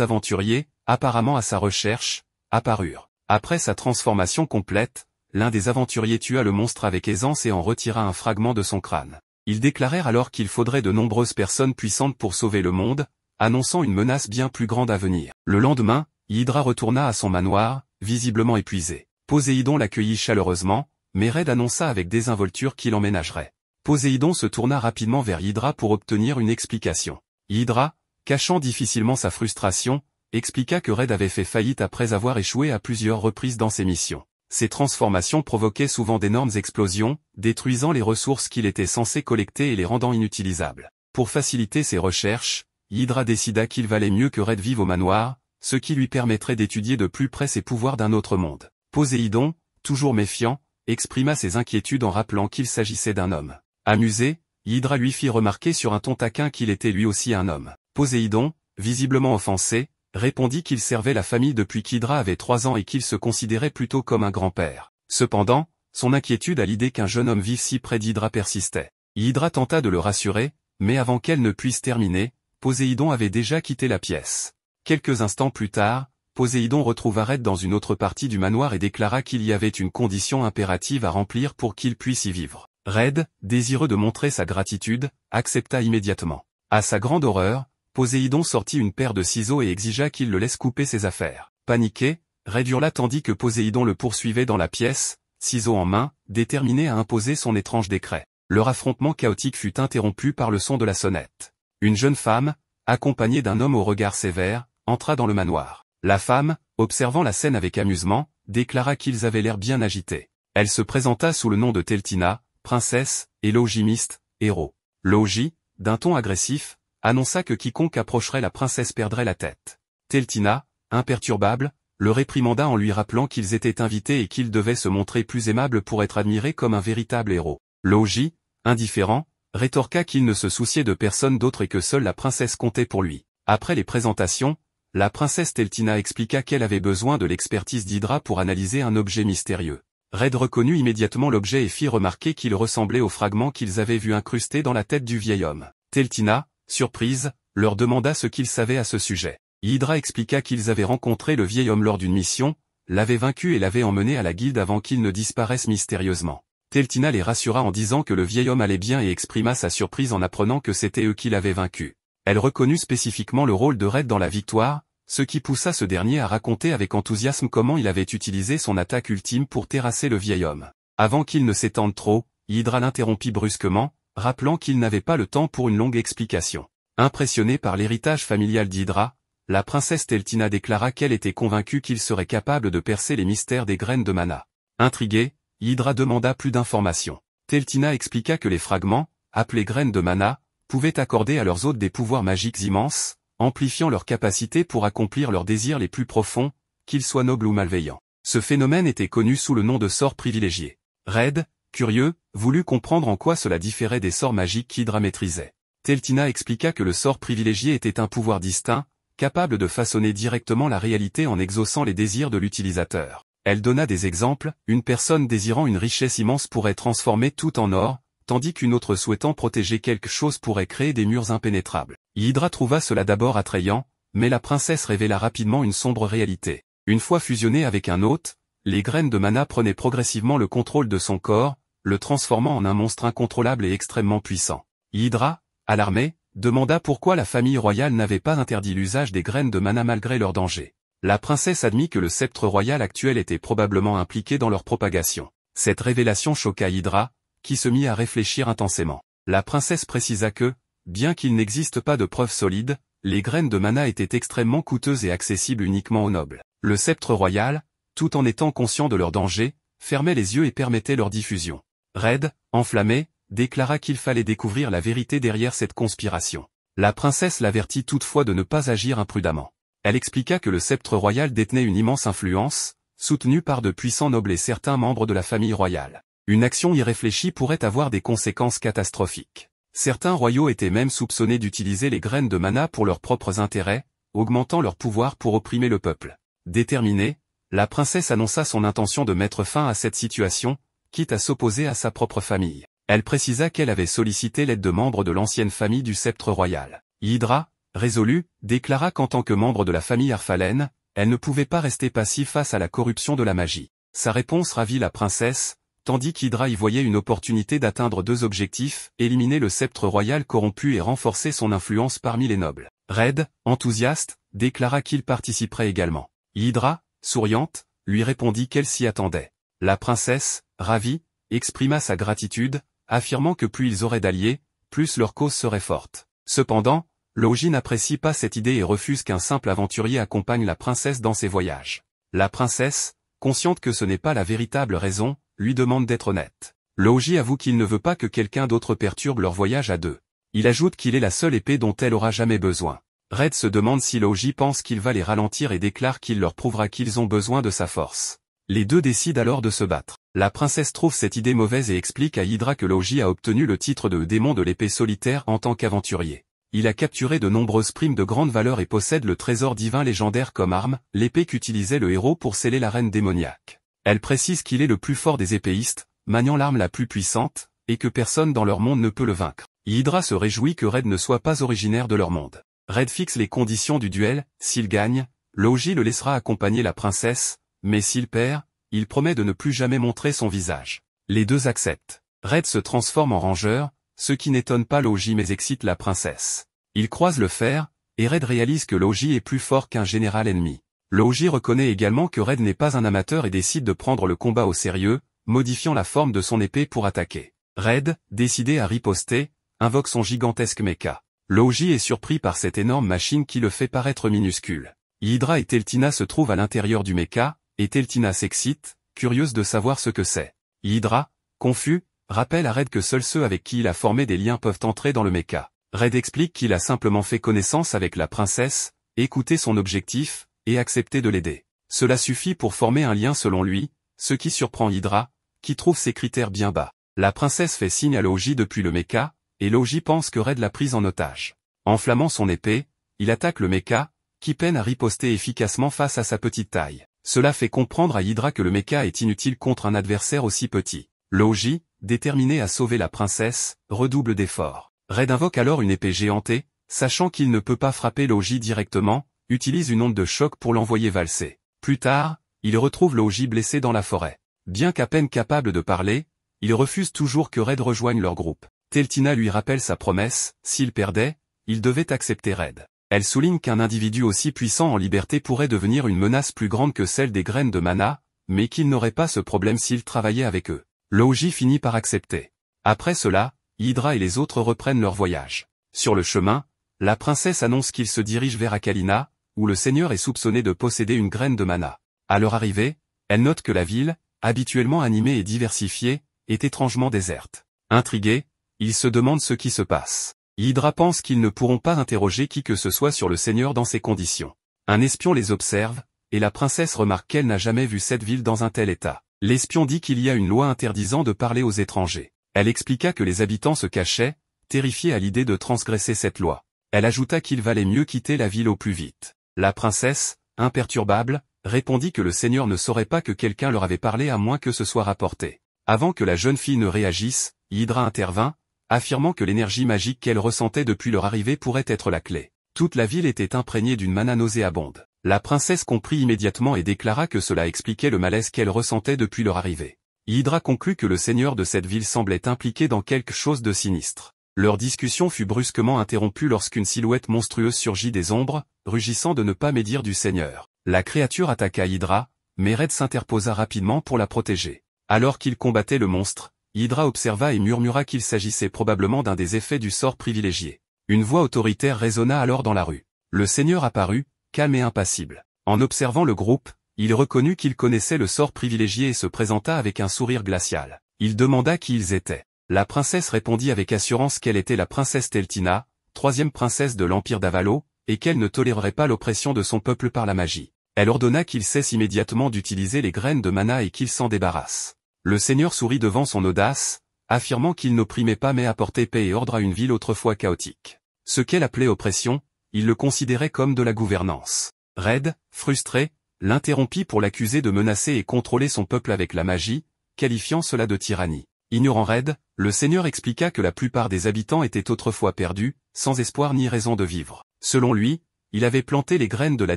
S1: aventuriers, apparemment à sa recherche, apparurent. Après sa transformation complète, l'un des aventuriers tua le monstre avec aisance et en retira un fragment de son crâne. Ils déclarèrent alors qu'il faudrait de nombreuses personnes puissantes pour sauver le monde, annonçant une menace bien plus grande à venir. Le lendemain, Hydra retourna à son manoir, visiblement épuisé. Poséidon l'accueillit chaleureusement, mais Red annonça avec désinvolture qu'il emménagerait. Poséidon se tourna rapidement vers Hydra pour obtenir une explication. Hydra, cachant difficilement sa frustration, expliqua que Red avait fait faillite après avoir échoué à plusieurs reprises dans ses missions. Ces transformations provoquaient souvent d'énormes explosions, détruisant les ressources qu'il était censé collecter et les rendant inutilisables. Pour faciliter ses recherches, Hydra décida qu'il valait mieux que Red vive au manoir, ce qui lui permettrait d'étudier de plus près ses pouvoirs d'un autre monde. Poséidon, toujours méfiant, exprima ses inquiétudes en rappelant qu'il s'agissait d'un homme. Amusé, Hydra lui fit remarquer sur un ton taquin qu'il était lui aussi un homme. Poséidon, visiblement offensé, répondit qu'il servait la famille depuis qu'Hydra avait 3 ans et qu'il se considérait plutôt comme un grand-père. Cependant, son inquiétude à l'idée qu'un jeune homme vive si près d'Hydra persistait. Hydra tenta de le rassurer, mais avant qu'elle ne puisse terminer, Poséidon avait déjà quitté la pièce. Quelques instants plus tard, Poséidon retrouva Red dans une autre partie du manoir et déclara qu'il y avait une condition impérative à remplir pour qu'il puisse y vivre. Red, désireux de montrer sa gratitude, accepta immédiatement. À sa grande horreur, Poséidon sortit une paire de ciseaux et exigea qu'il le laisse couper ses affaires. Paniqué, Red hurla tandis que Poséidon le poursuivait dans la pièce, ciseaux en main, déterminé à imposer son étrange décret. Leur affrontement chaotique fut interrompu par le son de la sonnette. Une jeune femme, accompagnée d'un homme au regard sévère, entra dans le manoir. La femme, observant la scène avec amusement, déclara qu'ils avaient l'air bien agités. Elle se présenta sous le nom de Teltina, princesse, et Logimiste, héros. Logi, d'un ton agressif, annonça que quiconque approcherait la princesse perdrait la tête. Teltina, imperturbable, le réprimanda en lui rappelant qu'ils étaient invités et qu'ils devaient se montrer plus aimables pour être admirés comme un véritable héros. Logi, indifférent, rétorqua qu'il ne se souciait de personne d'autre et que seule la princesse comptait pour lui. Après les présentations, la princesse Teltina expliqua qu'elle avait besoin de l'expertise d'Hydra pour analyser un objet mystérieux. Red reconnut immédiatement l'objet et fit remarquer qu'il ressemblait au fragment qu'ils avaient vu incrusté dans la tête du vieil homme. Teltina, surprise, leur demanda ce qu'ils savaient à ce sujet. Hydra expliqua qu'ils avaient rencontré le vieil homme lors d'une mission, l'avaient vaincu et l'avaient emmené à la guilde avant qu'il ne disparaisse mystérieusement. Teltina les rassura en disant que le vieil homme allait bien et exprima sa surprise en apprenant que c'était eux qui l'avaient vaincu. Elle reconnut spécifiquement le rôle de Red dans la victoire, ce qui poussa ce dernier à raconter avec enthousiasme comment il avait utilisé son attaque ultime pour terrasser le vieil homme. Avant qu'il ne s'étende trop, Hydra l'interrompit brusquement, rappelant qu'il n'avait pas le temps pour une longue explication. Impressionnée par l'héritage familial d'Hydra, la princesse Teltina déclara qu'elle était convaincue qu'il serait capable de percer les mystères des graines de mana. Intriguée, Hydra demanda plus d'informations. Teltina expliqua que les fragments, appelés graines de mana, pouvaient accorder à leurs hôtes des pouvoirs magiques immenses, amplifiant leurs capacités pour accomplir leurs désirs les plus profonds, qu'ils soient nobles ou malveillants. Ce phénomène était connu sous le nom de sort privilégié. Red, curieux, voulut comprendre en quoi cela différait des sorts magiques qu'Hydra maîtrisait. Teltina expliqua que le sort privilégié était un pouvoir distinct, capable de façonner directement la réalité en exaucant les désirs de l'utilisateur. Elle donna des exemples, une personne désirant une richesse immense pourrait transformer tout en or, tandis qu'une autre souhaitant protéger quelque chose pourrait créer des murs impénétrables. Hydra trouva cela d'abord attrayant, mais la princesse révéla rapidement une sombre réalité. Une fois fusionnées avec un hôte, les graines de mana prenaient progressivement le contrôle de son corps, le transformant en un monstre incontrôlable et extrêmement puissant. Hydra, alarmée, demanda pourquoi la famille royale n'avait pas interdit l'usage des graines de mana malgré leur danger. La princesse admit que le sceptre royal actuel était probablement impliqué dans leur propagation. Cette révélation choqua Hydra, qui se mit à réfléchir intensément. La princesse précisa que, bien qu'il n'existe pas de preuves solides, les graines de mana étaient extrêmement coûteuses et accessibles uniquement aux nobles. Le sceptre royal, tout en étant conscient de leur danger, fermait les yeux et permettait leur diffusion. Red, enflammé, déclara qu'il fallait découvrir la vérité derrière cette conspiration. La princesse l'avertit toutefois de ne pas agir imprudemment. Elle expliqua que le sceptre royal détenait une immense influence, soutenue par de puissants nobles et certains membres de la famille royale. Une action irréfléchie pourrait avoir des conséquences catastrophiques. Certains royaux étaient même soupçonnés d'utiliser les graines de mana pour leurs propres intérêts, augmentant leur pouvoir pour opprimer le peuple. Déterminée, la princesse annonça son intention de mettre fin à cette situation, quitte à s'opposer à sa propre famille. Elle précisa qu'elle avait sollicité l'aide de membres de l'ancienne famille du sceptre royal. Hydra, résolue, déclara qu'en tant que membre de la famille Arphalen, elle ne pouvait pas rester passive face à la corruption de la magie. Sa réponse ravit la princesse, tandis qu'Hydra y voyait une opportunité d'atteindre deux objectifs, éliminer le sceptre royal corrompu et renforcer son influence parmi les nobles. Red, enthousiaste, déclara qu'il participerait également. Hydra, souriante, lui répondit qu'elle s'y attendait. La princesse, ravie, exprima sa gratitude, affirmant que plus ils auraient d'alliés, plus leur cause serait forte. Cependant, Logi n'apprécie pas cette idée et refuse qu'un simple aventurier accompagne la princesse dans ses voyages. La princesse, consciente que ce n'est pas la véritable raison, lui demande d'être honnête. Logi avoue qu'il ne veut pas que quelqu'un d'autre perturbe leur voyage à deux. Il ajoute qu'il est la seule épée dont elle aura jamais besoin. Red se demande si Logi pense qu'il va les ralentir et déclare qu'il leur prouvera qu'ils ont besoin de sa force. Les deux décident alors de se battre. La princesse trouve cette idée mauvaise et explique à Hydra que Logi a obtenu le titre de démon de l'épée solitaire en tant qu'aventurier. Il a capturé de nombreuses primes de grande valeur et possède le trésor divin légendaire comme arme, l'épée qu'utilisait le héros pour sceller la reine démoniaque. Elle précise qu'il est le plus fort des épéistes, maniant l'arme la plus puissante, et que personne dans leur monde ne peut le vaincre. Hydra se réjouit que Red ne soit pas originaire de leur monde. Red fixe les conditions du duel, s'il gagne, Logi le laissera accompagner la princesse, mais s'il perd, il promet de ne plus jamais montrer son visage. Les deux acceptent. Red se transforme en rangeur, ce qui n'étonne pas Logi mais excite la princesse. Ils croisent le fer, et Red réalise que Logi est plus fort qu'un général ennemi. Logi reconnaît également que Red n'est pas un amateur et décide de prendre le combat au sérieux, modifiant la forme de son épée pour attaquer. Red, décidé à riposter, invoque son gigantesque mecha. Logi est surpris par cette énorme machine qui le fait paraître minuscule. Hydra et Teltina se trouvent à l'intérieur du mecha, et Teltina s'excite, curieuse de savoir ce que c'est. Hydra, confus, rappelle à Red que seuls ceux avec qui il a formé des liens peuvent entrer dans le mecha. Red explique qu'il a simplement fait connaissance avec la princesse, écouté son objectif, et accepté de l'aider. Cela suffit pour former un lien selon lui, ce qui surprend Hydra, qui trouve ses critères bien bas. La princesse fait signe à Logi depuis le mecha, et Logi pense que Red l'a prise en otage. Enflammant son épée, il attaque le mecha, qui peine à riposter efficacement face à sa petite taille. Cela fait comprendre à Hydra que le mecha est inutile contre un adversaire aussi petit. Logi, déterminé à sauver la princesse, redouble d'efforts. Red invoque alors une épée géantée, sachant qu'il ne peut pas frapper Logi directement, utilise une onde de choc pour l'envoyer valser. Plus tard, il retrouve Logi blessé dans la forêt. Bien qu'à peine capable de parler, il refuse toujours que Red rejoigne leur groupe. Teltina lui rappelle sa promesse, s'il perdait, il devait accepter Red. Elle souligne qu'un individu aussi puissant en liberté pourrait devenir une menace plus grande que celle des graines de mana, mais qu'il n'aurait pas ce problème s'il travaillait avec eux. Logi finit par accepter. Après cela, Hydra et les autres reprennent leur voyage. Sur le chemin, la princesse annonce qu'ils se dirigent vers Akalina, où le seigneur est soupçonné de posséder une graine de mana. À leur arrivée, elle note que la ville, habituellement animée et diversifiée, est étrangement déserte. Intrigués, ils se demandent ce qui se passe. Hydra pense qu'ils ne pourront pas interroger qui que ce soit sur le seigneur dans ces conditions. Un espion les observe, et la princesse remarque qu'elle n'a jamais vu cette ville dans un tel état. L'espion dit qu'il y a une loi interdisant de parler aux étrangers. Elle expliqua que les habitants se cachaient, terrifiés à l'idée de transgresser cette loi. Elle ajouta qu'il valait mieux quitter la ville au plus vite. La princesse, imperturbable, répondit que le seigneur ne saurait pas que quelqu'un leur avait parlé à moins que ce soit rapporté. Avant que la jeune fille ne réagisse, Hydra intervint, affirmant que l'énergie magique qu'elle ressentait depuis leur arrivée pourrait être la clé. Toute la ville était imprégnée d'une mana nauséabonde. La princesse comprit immédiatement et déclara que cela expliquait le malaise qu'elle ressentait depuis leur arrivée. Hydra conclut que le seigneur de cette ville semblait impliqué dans quelque chose de sinistre. Leur discussion fut brusquement interrompue lorsqu'une silhouette monstrueuse surgit des ombres, rugissant de ne pas médire du seigneur. La créature attaqua Hydra, mais Red s'interposa rapidement pour la protéger. Alors qu'il combattait le monstre, Hydra observa et murmura qu'il s'agissait probablement d'un des effets du sort privilégié. Une voix autoritaire résonna alors dans la rue. Le seigneur apparut, calme et impassible. En observant le groupe, il reconnut qu'il connaissait le sort privilégié et se présenta avec un sourire glacial. Il demanda qui ils étaient. La princesse répondit avec assurance qu'elle était la princesse Teltina, troisième princesse de l'Empire d'Avalo, et qu'elle ne tolérerait pas l'oppression de son peuple par la magie. Elle ordonna qu'il cesse immédiatement d'utiliser les graines de mana et qu'il s'en débarrasse. Le seigneur sourit devant son audace, affirmant qu'il n'opprimait pas mais apportait paix et ordre à une ville autrefois chaotique. Ce qu'elle appelait oppression, il le considérait comme de la gouvernance. Red, frustré, l'interrompit pour l'accuser de menacer et contrôler son peuple avec la magie, qualifiant cela de tyrannie. Ignorant Red, le seigneur expliqua que la plupart des habitants étaient autrefois perdus, sans espoir ni raison de vivre. Selon lui, il avait planté les graines de la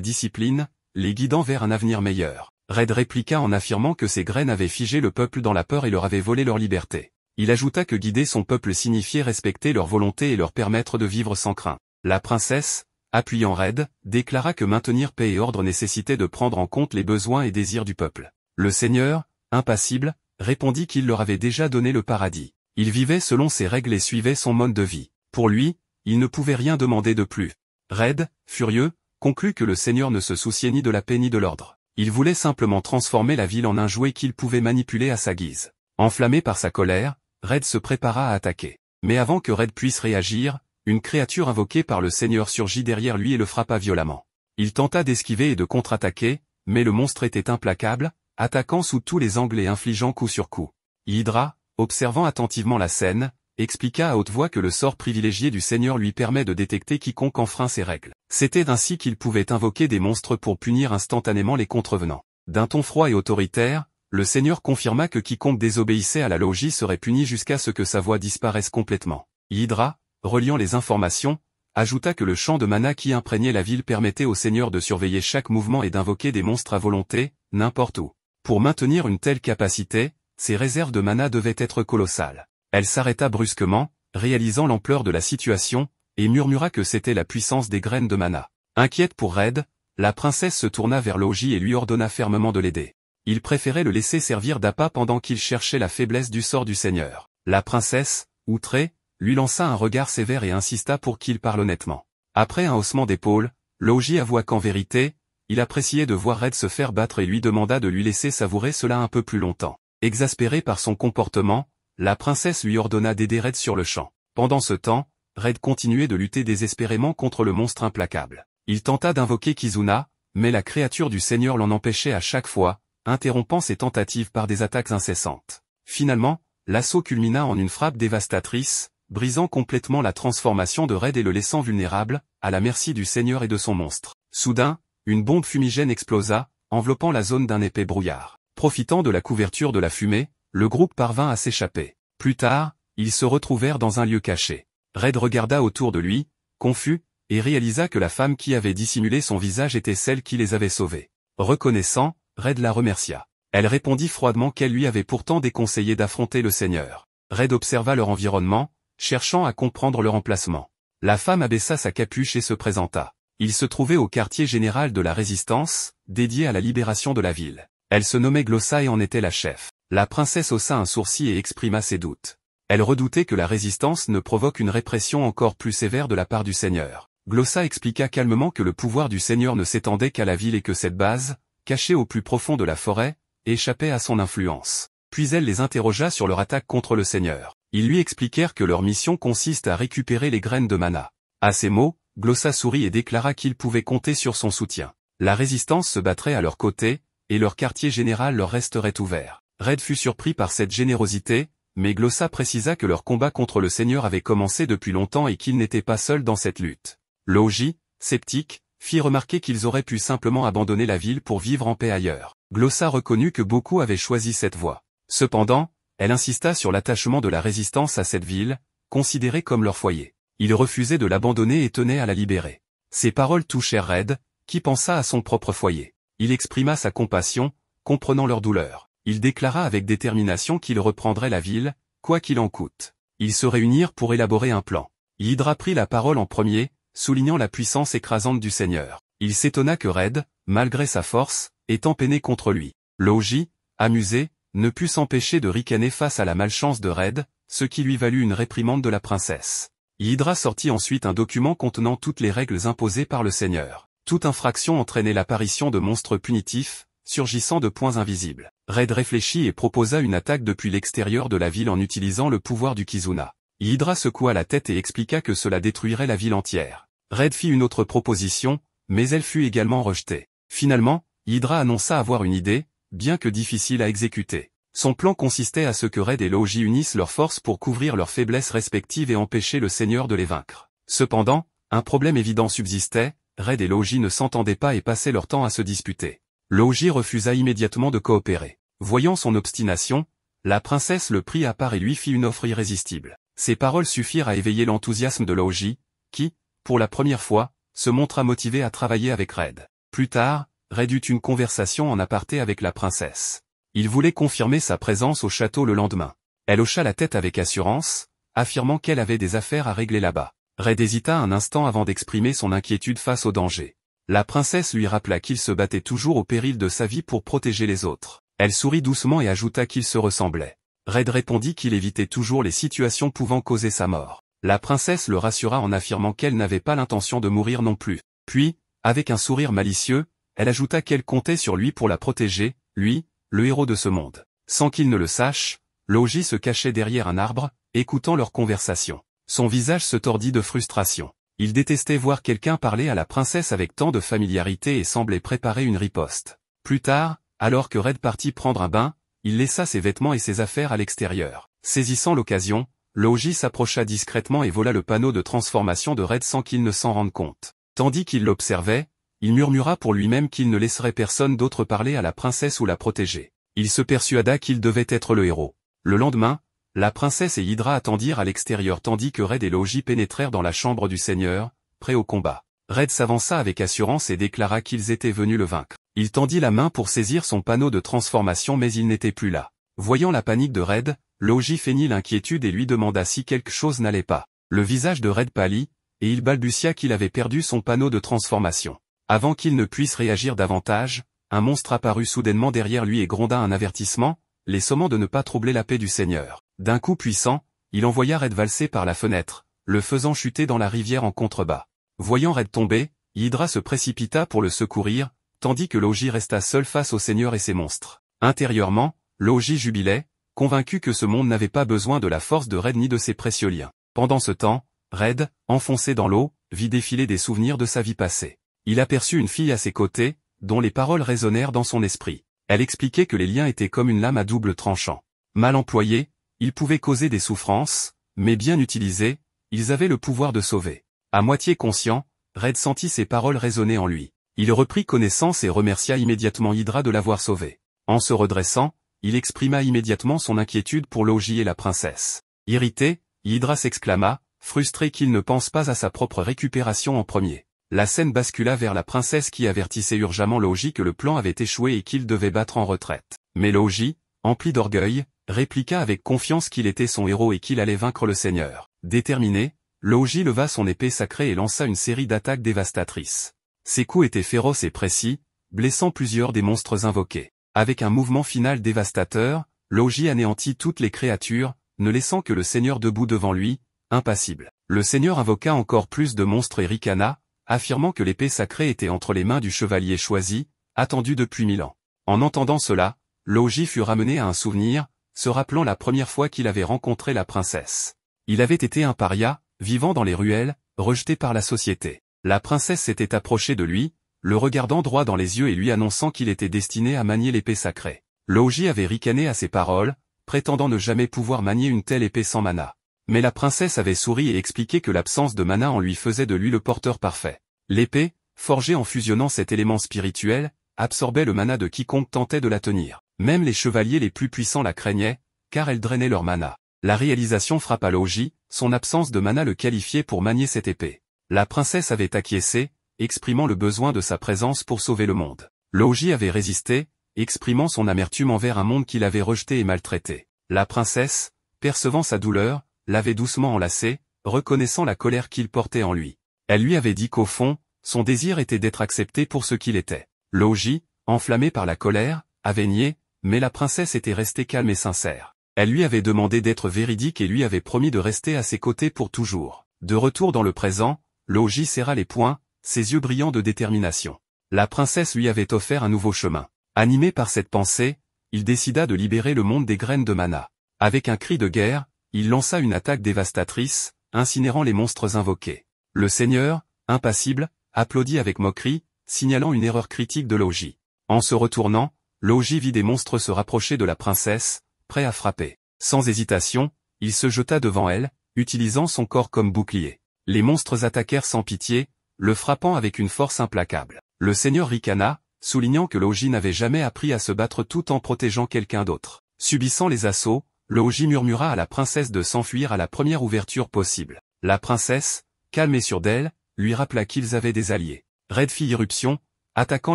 S1: discipline, les guidant vers un avenir meilleur. Red répliqua en affirmant que ces graines avaient figé le peuple dans la peur et leur avaient volé leur liberté. Il ajouta que guider son peuple signifiait respecter leur volonté et leur permettre de vivre sans crainte. La princesse, appuyant Red, déclara que maintenir paix et ordre nécessitait de prendre en compte les besoins et désirs du peuple. Le seigneur, impassible, répondit qu'il leur avait déjà donné le paradis. Il vivait selon ses règles et suivait son mode de vie. Pour lui, il ne pouvait rien demander de plus. Red, furieux, conclut que le seigneur ne se souciait ni de la paix ni de l'ordre. Il voulait simplement transformer la ville en un jouet qu'il pouvait manipuler à sa guise. Enflammé par sa colère, Red se prépara à attaquer. Mais avant que Red puisse réagir, une créature invoquée par le seigneur surgit derrière lui et le frappa violemment. Il tenta d'esquiver et de contre-attaquer, mais le monstre était implacable, attaquant sous tous les angles et infligeant coup sur coup. Hydra, observant attentivement la scène, expliqua à haute voix que le sort privilégié du seigneur lui permet de détecter quiconque enfreint ses règles. C'était ainsi qu'il pouvait invoquer des monstres pour punir instantanément les contrevenants. D'un ton froid et autoritaire, le seigneur confirma que quiconque désobéissait à la logie serait puni jusqu'à ce que sa voix disparaisse complètement. Hydra, reliant les informations, ajouta que le champ de mana qui imprégnait la ville permettait au seigneur de surveiller chaque mouvement et d'invoquer des monstres à volonté, n'importe où. Pour maintenir une telle capacité, ses réserves de mana devaient être colossales. Elle s'arrêta brusquement, réalisant l'ampleur de la situation, et murmura que c'était la puissance des graines de mana. Inquiète pour Red, la princesse se tourna vers Logi et lui ordonna fermement de l'aider. Il préférait le laisser servir d'appât pendant qu'il cherchait la faiblesse du sort du seigneur. La princesse, outrée, lui lança un regard sévère et insista pour qu'il parle honnêtement. Après un haussement d'épaule, Logi avoua qu'en vérité, il appréciait de voir Red se faire battre et lui demanda de lui laisser savourer cela un peu plus longtemps. Exaspérée par son comportement, la princesse lui ordonna d'aider Red sur le champ. Pendant ce temps, Red continuait de lutter désespérément contre le monstre implacable. Il tenta d'invoquer Kizuna, mais la créature du seigneur l'en empêchait à chaque fois, interrompant ses tentatives par des attaques incessantes. Finalement, l'assaut culmina en une frappe dévastatrice, brisant complètement la transformation de Red et le laissant vulnérable, à la merci du seigneur et de son monstre. Soudain, une bombe fumigène explosa, enveloppant la zone d'un épais brouillard. Profitant de la couverture de la fumée, le groupe parvint à s'échapper. Plus tard, ils se retrouvèrent dans un lieu caché. Red regarda autour de lui, confus, et réalisa que la femme qui avait dissimulé son visage était celle qui les avait sauvés. Reconnaissant, Red la remercia. Elle répondit froidement qu'elle lui avait pourtant déconseillé d'affronter le seigneur. Red observa leur environnement, cherchant à comprendre leur emplacement. La femme abaissa sa capuche et se présenta. Il se trouvait au quartier général de la Résistance, dédié à la libération de la ville. Elle se nommait Glossa et en était la chef. La princesse haussa un sourcil et exprima ses doutes. Elle redoutait que la résistance ne provoque une répression encore plus sévère de la part du seigneur. Glossa expliqua calmement que le pouvoir du seigneur ne s'étendait qu'à la ville et que cette base, cachée au plus profond de la forêt, échappait à son influence. Puis elle les interrogea sur leur attaque contre le seigneur. Ils lui expliquèrent que leur mission consiste à récupérer les graines de mana. À ces mots, Glossa sourit et déclara qu'ils pouvaient compter sur son soutien. La résistance se battrait à leur côté, et leur quartier général leur resterait ouvert. Red fut surpris par cette générosité, mais Glossa précisa que leur combat contre le seigneur avait commencé depuis longtemps et qu'ils n'étaient pas seuls dans cette lutte. Logi, sceptique, fit remarquer qu'ils auraient pu simplement abandonner la ville pour vivre en paix ailleurs. Glossa reconnut que beaucoup avaient choisi cette voie. Cependant, elle insista sur l'attachement de la résistance à cette ville, considérée comme leur foyer. Ils refusaient de l'abandonner et tenaient à la libérer. Ces paroles touchèrent Red, qui pensa à son propre foyer. Il exprima sa compassion, comprenant leur douleur. Il déclara avec détermination qu'il reprendrait la ville, quoi qu'il en coûte. Ils se réunirent pour élaborer un plan. Hydra prit la parole en premier, soulignant la puissance écrasante du seigneur. Il s'étonna que Red, malgré sa force, ait empeiné contre lui. Logi, amusé, ne put s'empêcher de ricaner face à la malchance de Red, ce qui lui valut une réprimande de la princesse. Hydra sortit ensuite un document contenant toutes les règles imposées par le seigneur. Toute infraction entraînait l'apparition de monstres punitifs, surgissant de points invisibles. Red réfléchit et proposa une attaque depuis l'extérieur de la ville en utilisant le pouvoir du Kizuna. Hydra secoua la tête et expliqua que cela détruirait la ville entière. Red fit une autre proposition, mais elle fut également rejetée. Finalement, Hydra annonça avoir une idée, bien que difficile à exécuter. Son plan consistait à ce que Red et Logi unissent leurs forces pour couvrir leurs faiblesses respectives et empêcher le seigneur de les vaincre. Cependant, un problème évident subsistait, Red et Logi ne s'entendaient pas et passaient leur temps à se disputer. Logi refusa immédiatement de coopérer. Voyant son obstination, La princesse le prit à part et lui fit une offre irrésistible. Ces paroles suffirent à éveiller l'enthousiasme de Laoji, qui, pour la première fois, se montra motivé à travailler avec Red. Plus tard, Red eut une conversation en aparté avec la princesse. Il voulait confirmer sa présence au château le lendemain. Elle hocha la tête avec assurance, affirmant qu'elle avait des affaires à régler là-bas. Red hésita un instant avant d'exprimer son inquiétude face au danger. La princesse lui rappela qu'il se battait toujours au péril de sa vie pour protéger les autres. Elle sourit doucement et ajouta qu'ils se ressemblaient. Red répondit qu'il évitait toujours les situations pouvant causer sa mort. La princesse le rassura en affirmant qu'elle n'avait pas l'intention de mourir non plus. Puis, avec un sourire malicieux, elle ajouta qu'elle comptait sur lui pour la protéger, lui, le héros de ce monde. Sans qu'il ne le sache, Laoji se cachait derrière un arbre, écoutant leur conversation. Son visage se tordit de frustration. Il détestait voir quelqu'un parler à la princesse avec tant de familiarité et semblait préparer une riposte. Plus tard, alors que Red partit prendre un bain, il laissa ses vêtements et ses affaires à l'extérieur. Saisissant l'occasion, Laoji s'approcha discrètement et vola le panneau de transformation de Red sans qu'il ne s'en rende compte. Tandis qu'il l'observait, il murmura pour lui-même qu'il ne laisserait personne d'autre parler à la princesse ou la protéger. Il se persuada qu'il devait être le héros. Le lendemain, la princesse et Hydra attendirent à l'extérieur tandis que Red et Laoji pénétrèrent dans la chambre du seigneur, prêts au combat. Red s'avança avec assurance et déclara qu'ils étaient venus le vaincre. Il tendit la main pour saisir son panneau de transformation mais il n'était plus là. Voyant la panique de Red, Laoji feignit l'inquiétude et lui demanda si quelque chose n'allait pas. Le visage de Red pâlit, et il balbutia qu'il avait perdu son panneau de transformation. Avant qu'il ne puisse réagir davantage, un monstre apparut soudainement derrière lui et gronda un avertissement, les sommant de ne pas troubler la paix du seigneur. D'un coup puissant, il envoya Red valser par la fenêtre, le faisant chuter dans la rivière en contrebas. Voyant Red tomber, Hydra se précipita pour le secourir, tandis que Laoji resta seul face au seigneur et ses monstres. Intérieurement, Laoji jubilait, convaincu que ce monde n'avait pas besoin de la force de Red ni de ses précieux liens. Pendant ce temps, Red, enfoncé dans l'eau, vit défiler des souvenirs de sa vie passée. Il aperçut une fille à ses côtés, dont les paroles résonnèrent dans son esprit. Elle expliquait que les liens étaient comme une lame à double tranchant. Mal employés, ils pouvaient causer des souffrances, mais bien utilisés, ils avaient le pouvoir de sauver. À moitié conscient, Red sentit ces paroles résonner en lui. Il reprit connaissance et remercia immédiatement Hydra de l'avoir sauvé. En se redressant, il exprima immédiatement son inquiétude pour Laoji et la princesse. Irrité, Hydra s'exclama, frustré qu'il ne pense pas à sa propre récupération en premier. La scène bascula vers la princesse qui avertissait urgemment Laoji que le plan avait échoué et qu'il devait battre en retraite. Mais Laoji, empli d'orgueil, répliqua avec confiance qu'il était son héros et qu'il allait vaincre le seigneur. Déterminé, Laoji leva son épée sacrée et lança une série d'attaques dévastatrices. Ses coups étaient féroces et précis, blessant plusieurs des monstres invoqués. Avec un mouvement final dévastateur, Laoji anéantit toutes les créatures, ne laissant que le seigneur debout devant lui, impassible. Le seigneur invoqua encore plus de monstres et ricana, affirmant que l'épée sacrée était entre les mains du chevalier choisi, attendu depuis 1000 ans. En entendant cela, Laoji fut ramené à un souvenir, se rappelant la première fois qu'il avait rencontré la princesse. Il avait été un paria, vivant dans les ruelles, rejeté par la société. La princesse s'était approchée de lui, le regardant droit dans les yeux et lui annonçant qu'il était destiné à manier l'épée sacrée. Laoji avait ricané à ces paroles, prétendant ne jamais pouvoir manier une telle épée sans mana. Mais la princesse avait souri et expliqué que l'absence de mana en lui faisait de lui le porteur parfait. L'épée, forgée en fusionnant cet élément spirituel, absorbait le mana de quiconque tentait de la tenir. Même les chevaliers les plus puissants la craignaient, car elle drainait leur mana. La réalisation frappa Laoji, son absence de mana le qualifiait pour manier cette épée. La princesse avait acquiescé, exprimant le besoin de sa présence pour sauver le monde. Laoji avait résisté, exprimant son amertume envers un monde qu'il avait rejeté et maltraité. La princesse, percevant sa douleur, l'avait doucement enlacé, reconnaissant la colère qu'il portait en lui. Elle lui avait dit qu'au fond, son désir était d'être accepté pour ce qu'il était. Laoji, enflammé par la colère, avait nié, mais la princesse était restée calme et sincère. Elle lui avait demandé d'être véridique et lui avait promis de rester à ses côtés pour toujours. De retour dans le présent, Laoji serra les poings, ses yeux brillants de détermination. La princesse lui avait offert un nouveau chemin. Animé par cette pensée, il décida de libérer le monde des graines de mana. Avec un cri de guerre, il lança une attaque dévastatrice, incinérant les monstres invoqués. Le seigneur, impassible, applaudit avec moquerie, signalant une erreur critique de Laoji. En se retournant, Laoji vit des monstres se rapprocher de la princesse, prêts à frapper. Sans hésitation, il se jeta devant elle, utilisant son corps comme bouclier. Les monstres attaquèrent sans pitié, le frappant avec une force implacable. Le seigneur ricana, soulignant que Laoji n'avait jamais appris à se battre tout en protégeant quelqu'un d'autre. Subissant les assauts, Louji murmura à la princesse de s'enfuir à la première ouverture possible. La princesse, calme et sûre d'elle, lui rappela qu'ils avaient des alliés. Red fit irruption, attaquant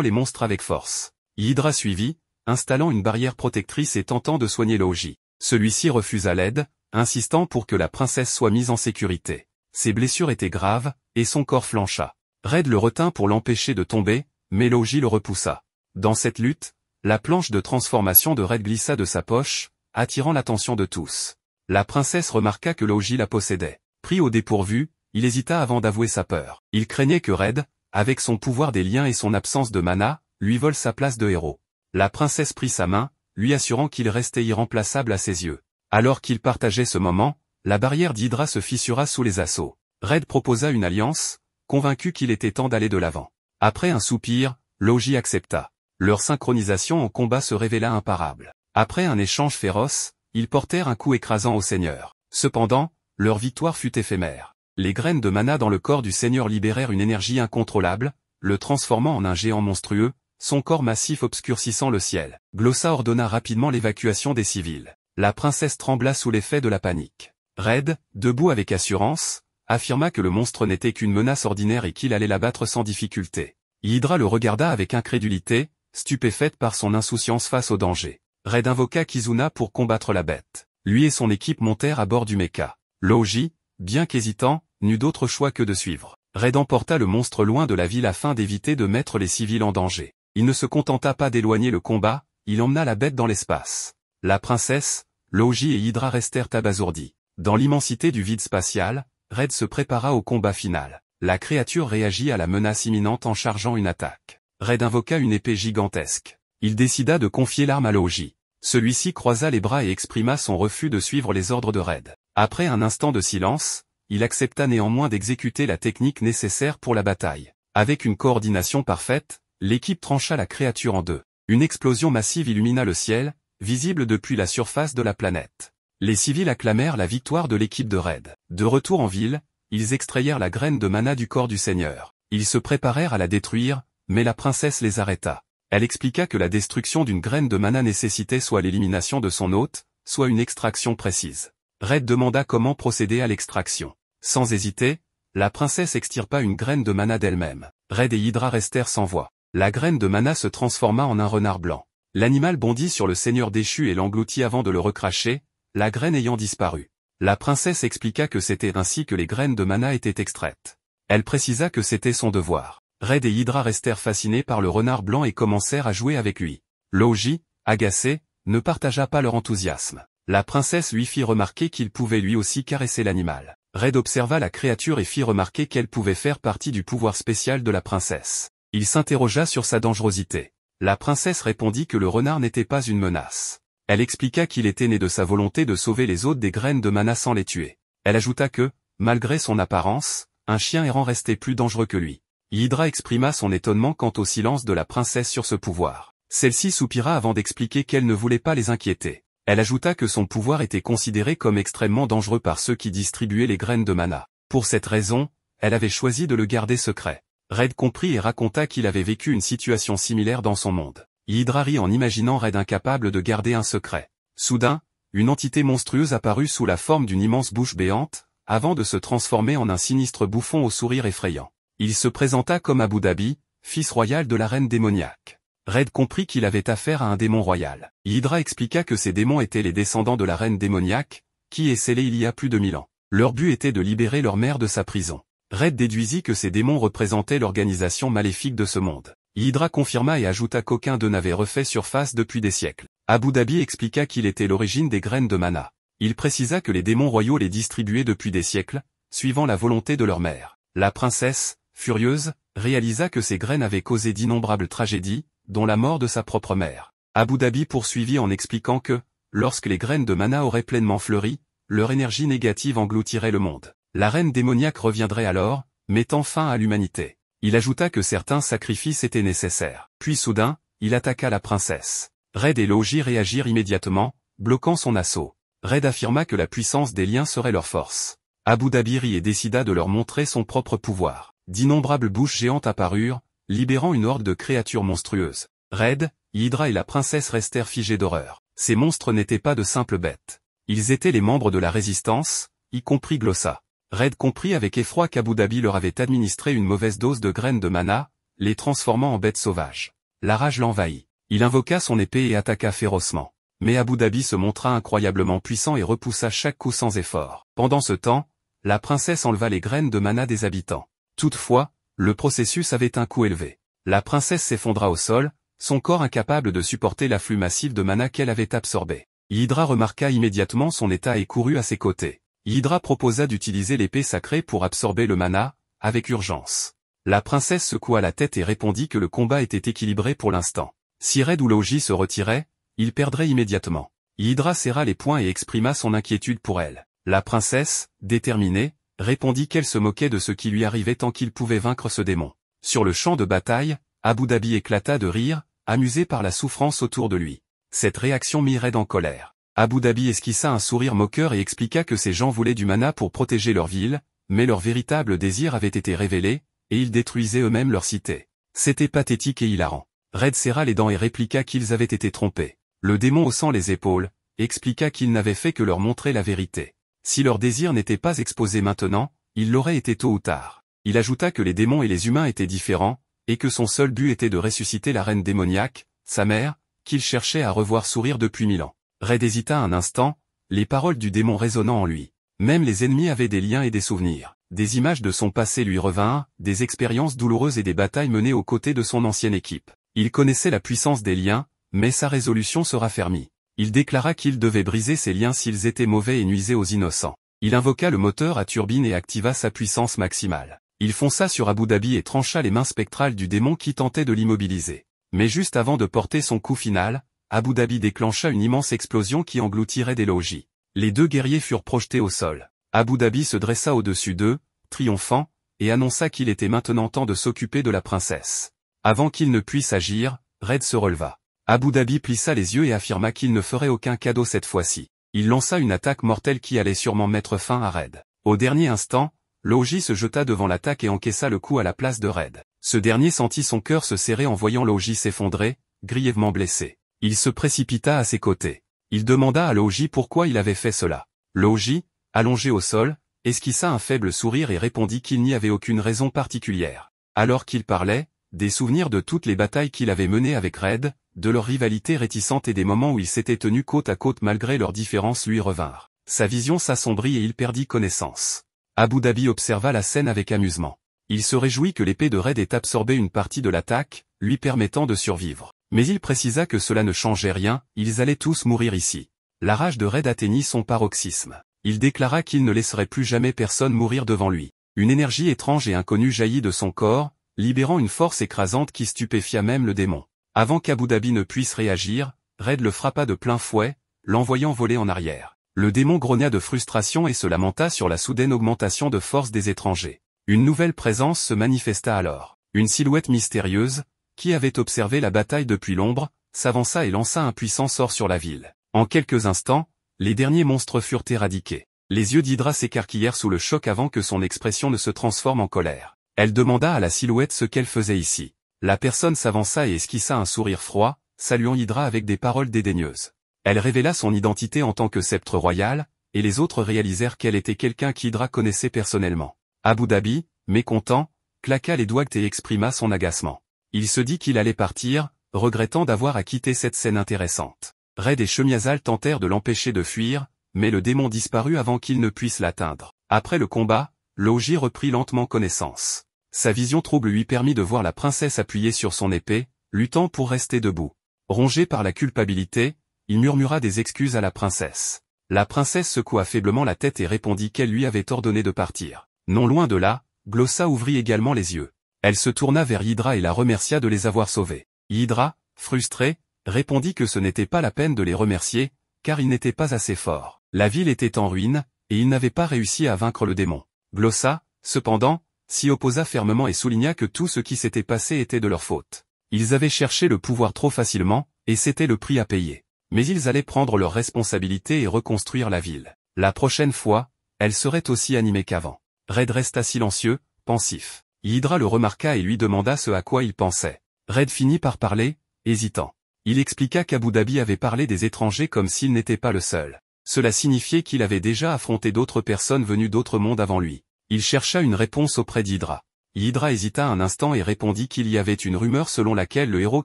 S1: les monstres avec force. Hydra suivit, installant une barrière protectrice et tentant de soigner Louji. Celui-ci refusa l'aide, insistant pour que la princesse soit mise en sécurité. Ses blessures étaient graves, et son corps flancha. Red le retint pour l'empêcher de tomber, mais Louji le repoussa. Dans cette lutte, la planche de transformation de Red glissa de sa poche, attirant l'attention de tous. La princesse remarqua que Louji la possédait. Pris au dépourvu, il hésita avant d'avouer sa peur. Il craignait que Red, avec son pouvoir des liens et son absence de mana, lui vole sa place de héros. La princesse prit sa main, lui assurant qu'il restait irremplaçable à ses yeux. Alors qu'il partageait ce moment, la barrière d'Hydra se fissura sous les assauts. Red proposa une alliance, convaincu qu'il était temps d'aller de l'avant. Après un soupir, Louji accepta. Leur synchronisation en combat se révéla imparable. Après un échange féroce, ils portèrent un coup écrasant au seigneur. Cependant, leur victoire fut éphémère. Les graines de mana dans le corps du seigneur libérèrent une énergie incontrôlable, le transformant en un géant monstrueux, son corps massif obscurcissant le ciel. Glossa ordonna rapidement l'évacuation des civils. La princesse trembla sous l'effet de la panique. Red, debout avec assurance, affirma que le monstre n'était qu'une menace ordinaire et qu'il allait l'abattre sans difficulté. Hydra le regarda avec incrédulité, stupéfaite par son insouciance face au danger. Red invoqua Kizuna pour combattre la bête. Lui et son équipe montèrent à bord du mecha. Louji, bien qu'hésitant, n'eut d'autre choix que de suivre. Red emporta le monstre loin de la ville afin d'éviter de mettre les civils en danger. Il ne se contenta pas d'éloigner le combat, il emmena la bête dans l'espace. La princesse, Louji et Hydra restèrent abasourdis. Dans l'immensité du vide spatial, Red se prépara au combat final. La créature réagit à la menace imminente en chargeant une attaque. Red invoqua une épée gigantesque. Il décida de confier l'arme à Louji. Celui-ci croisa les bras et exprima son refus de suivre les ordres de Red. Après un instant de silence, il accepta néanmoins d'exécuter la technique nécessaire pour la bataille. Avec une coordination parfaite, l'équipe trancha la créature en deux. Une explosion massive illumina le ciel, visible depuis la surface de la planète. Les civils acclamèrent la victoire de l'équipe de Red. De retour en ville, ils extrayèrent la graine de mana du corps du seigneur. Ils se préparèrent à la détruire, mais la princesse les arrêta. Elle expliqua que la destruction d'une graine de mana nécessitait soit l'élimination de son hôte, soit une extraction précise. Red demanda comment procéder à l'extraction. Sans hésiter, la princesse extirpa une graine de mana d'elle-même. Red et Hydra restèrent sans voix. La graine de mana se transforma en un renard blanc. L'animal bondit sur le seigneur déchu et l'engloutit avant de le recracher, la graine ayant disparu. La princesse expliqua que c'était ainsi que les graines de mana étaient extraites. Elle précisa que c'était son devoir. Red et Hydra restèrent fascinés par le renard blanc et commencèrent à jouer avec lui. Louji, agacé, ne partagea pas leur enthousiasme. La princesse lui fit remarquer qu'il pouvait lui aussi caresser l'animal. Red observa la créature et fit remarquer qu'elle pouvait faire partie du pouvoir spécial de la princesse. Il s'interrogea sur sa dangerosité. La princesse répondit que le renard n'était pas une menace. Elle expliqua qu'il était né de sa volonté de sauver les hôtes des graines de mana sans les tuer. Elle ajouta que, malgré son apparence, un chien errant restait plus dangereux que lui. Hydra exprima son étonnement quant au silence de la princesse sur ce pouvoir. Celle-ci soupira avant d'expliquer qu'elle ne voulait pas les inquiéter. Elle ajouta que son pouvoir était considéré comme extrêmement dangereux par ceux qui distribuaient les graines de mana. Pour cette raison, elle avait choisi de le garder secret. Red comprit et raconta qu'il avait vécu une situation similaire dans son monde. Hydra rit en imaginant Red incapable de garder un secret. Soudain, une entité monstrueuse apparut sous la forme d'une immense bouche béante, avant de se transformer en un sinistre bouffon au sourire effrayant. Il se présenta comme Abu Dhabi, fils royal de la reine démoniaque. Red comprit qu'il avait affaire à un démon royal. Hydra expliqua que ces démons étaient les descendants de la reine démoniaque, qui est scellée il y a plus de 1000 ans. Leur but était de libérer leur mère de sa prison. Red déduisit que ces démons représentaient l'organisation maléfique de ce monde. Hydra confirma et ajouta qu'aucun d'eux n'avait refait surface depuis des siècles. Abu Dhabi expliqua qu'il était l'origine des graines de mana. Il précisa que les démons royaux les distribuaient depuis des siècles, suivant la volonté de leur mère. La princesse, furieuse, réalisa que ces graines avaient causé d'innombrables tragédies, dont la mort de sa propre mère. Abu Dhabi poursuivit en expliquant que, lorsque les graines de mana auraient pleinement fleuri, leur énergie négative engloutirait le monde. La reine démoniaque reviendrait alors, mettant fin à l'humanité. Il ajouta que certains sacrifices étaient nécessaires. Puis soudain, il attaqua la princesse. Red et Louji réagirent immédiatement, bloquant son assaut. Red affirma que la puissance des liens serait leur force. Abu Dhabi rit et décida de leur montrer son propre pouvoir. D'innombrables bouches géantes apparurent, libérant une horde de créatures monstrueuses. Red, Hydra et la princesse restèrent figés d'horreur. Ces monstres n'étaient pas de simples bêtes. Ils étaient les membres de la résistance, y compris Glossa. Red comprit avec effroi qu'Abu Dhabi leur avait administré une mauvaise dose de graines de mana, les transformant en bêtes sauvages. La rage l'envahit. Il invoqua son épée et attaqua férocement. Mais Abu Dhabi se montra incroyablement puissant et repoussa chaque coup sans effort. Pendant ce temps, la princesse enleva les graines de mana des habitants. Toutefois, le processus avait un coût élevé. La princesse s'effondra au sol, son corps incapable de supporter l'afflux massif de mana qu'elle avait absorbé. Hydra remarqua immédiatement son état et courut à ses côtés. Hydra proposa d'utiliser l'épée sacrée pour absorber le mana, avec urgence. La princesse secoua la tête et répondit que le combat était équilibré pour l'instant. Si Red ou Logi se retirait, il perdrait immédiatement. Hydra serra les poings et exprima son inquiétude pour elle. La princesse, déterminée, répondit qu'elle se moquait de ce qui lui arrivait tant qu'il pouvait vaincre ce démon. Sur le champ de bataille, Abu Dhabi éclata de rire, amusé par la souffrance autour de lui. Cette réaction mit Red en colère. Abu Dhabi esquissa un sourire moqueur et expliqua que ces gens voulaient du mana pour protéger leur ville, mais leur véritable désir avait été révélé, et ils détruisaient eux-mêmes leur cité. C'était pathétique et hilarant. Red serra les dents et répliqua qu'ils avaient été trompés. Le démon haussant les épaules, expliqua qu'il n'avait fait que leur montrer la vérité. Si leur désir n'était pas exposé maintenant, il l'aurait été tôt ou tard. Il ajouta que les démons et les humains étaient différents, et que son seul but était de ressusciter la reine démoniaque, sa mère, qu'il cherchait à revoir sourire depuis 1000 ans. Red hésita un instant, les paroles du démon résonnant en lui. Même les ennemis avaient des liens et des souvenirs. Des images de son passé lui revinrent, des expériences douloureuses et des batailles menées aux côtés de son ancienne équipe. Il connaissait la puissance des liens, mais sa résolution se raffermit. Il déclara qu'il devait briser ces liens s'ils étaient mauvais et nuisaient aux innocents. Il invoqua le moteur à turbine et activa sa puissance maximale. Il fonça sur Abu Dhabi et trancha les mains spectrales du démon qui tentait de l'immobiliser. Mais juste avant de porter son coup final, Abu Dhabi déclencha une immense explosion qui engloutirait des logis. Les deux guerriers furent projetés au sol. Abu Dhabi se dressa au-dessus d'eux, triomphant, et annonça qu'il était maintenant temps de s'occuper de la princesse. Avant qu'il ne puisse agir, Red se releva. Abu Dhabi plissa les yeux et affirma qu'il ne ferait aucun cadeau cette fois-ci. Il lança une attaque mortelle qui allait sûrement mettre fin à Red. Au dernier instant, Logi se jeta devant l'attaque et encaissa le coup à la place de Red. Ce dernier sentit son cœur se serrer en voyant Logi s'effondrer, grièvement blessé. Il se précipita à ses côtés. Il demanda à Logi pourquoi il avait fait cela. Logi, allongé au sol, esquissa un faible sourire et répondit qu'il n'y avait aucune raison particulière. Alors qu'il parlait, des souvenirs de toutes les batailles qu'il avait menées avec Red, de leur rivalité réticente et des moments où ils s'étaient tenus côte à côte malgré leurs différences lui revinrent. Sa vision s'assombrit et il perdit connaissance. Abu Dhabi observa la scène avec amusement. Il se réjouit que l'épée de Red ait absorbé une partie de l'attaque, lui permettant de survivre. Mais il précisa que cela ne changeait rien, ils allaient tous mourir ici. La rage de Red atteignit son paroxysme. Il déclara qu'il ne laisserait plus jamais personne mourir devant lui. Une énergie étrange et inconnue jaillit de son corps, libérant une force écrasante qui stupéfia même le démon. Avant qu'Abu Dhabi ne puisse réagir, Red le frappa de plein fouet, l'envoyant voler en arrière. Le démon grogna de frustration et se lamenta sur la soudaine augmentation de force des étrangers. Une nouvelle présence se manifesta alors. Une silhouette mystérieuse, qui avait observé la bataille depuis l'ombre, s'avança et lança un puissant sort sur la ville. En quelques instants, les derniers monstres furent éradiqués. Les yeux d'Hydra s'écarquillèrent sous le choc avant que son expression ne se transforme en colère. Elle demanda à la silhouette ce qu'elle faisait ici. La personne s'avança et esquissa un sourire froid, saluant Hydra avec des paroles dédaigneuses. Elle révéla son identité en tant que sceptre royal, et les autres réalisèrent qu'elle était quelqu'un qu'Hydra connaissait personnellement. Abu Dhabi, mécontent, claqua les doigts et exprima son agacement. Il se dit qu'il allait partir, regrettant d'avoir à quitter cette scène intéressante. Red et Chemiazal tentèrent de l'empêcher de fuir, mais le démon disparut avant qu'il ne puisse l'atteindre. Après le combat, Logi reprit lentement connaissance. Sa vision trouble lui permit de voir la princesse appuyée sur son épée, luttant pour rester debout. Rongé par la culpabilité, il murmura des excuses à la princesse. La princesse secoua faiblement la tête et répondit qu'elle lui avait ordonné de partir. Non loin de là, Glossa ouvrit également les yeux. Elle se tourna vers Hydra et la remercia de les avoir sauvés. Hydra, frustré, répondit que ce n'était pas la peine de les remercier, car ils n'étaient pas assez forts. La ville était en ruine, et ils n'avaient pas réussi à vaincre le démon. Glossa, cependant, s'y opposa fermement et souligna que tout ce qui s'était passé était de leur faute. Ils avaient cherché le pouvoir trop facilement, et c'était le prix à payer. Mais ils allaient prendre leurs responsabilités et reconstruire la ville. La prochaine fois, elle serait aussi animée qu'avant. Red resta silencieux, pensif. Hydra le remarqua et lui demanda ce à quoi il pensait. Red finit par parler, hésitant. Il expliqua qu'Abu Dhabi avait parlé des étrangers comme s'il n'était pas le seul. Cela signifiait qu'il avait déjà affronté d'autres personnes venues d'autres mondes avant lui. Il chercha une réponse auprès d'Hydra. Hydra hésita un instant et répondit qu'il y avait une rumeur selon laquelle le héros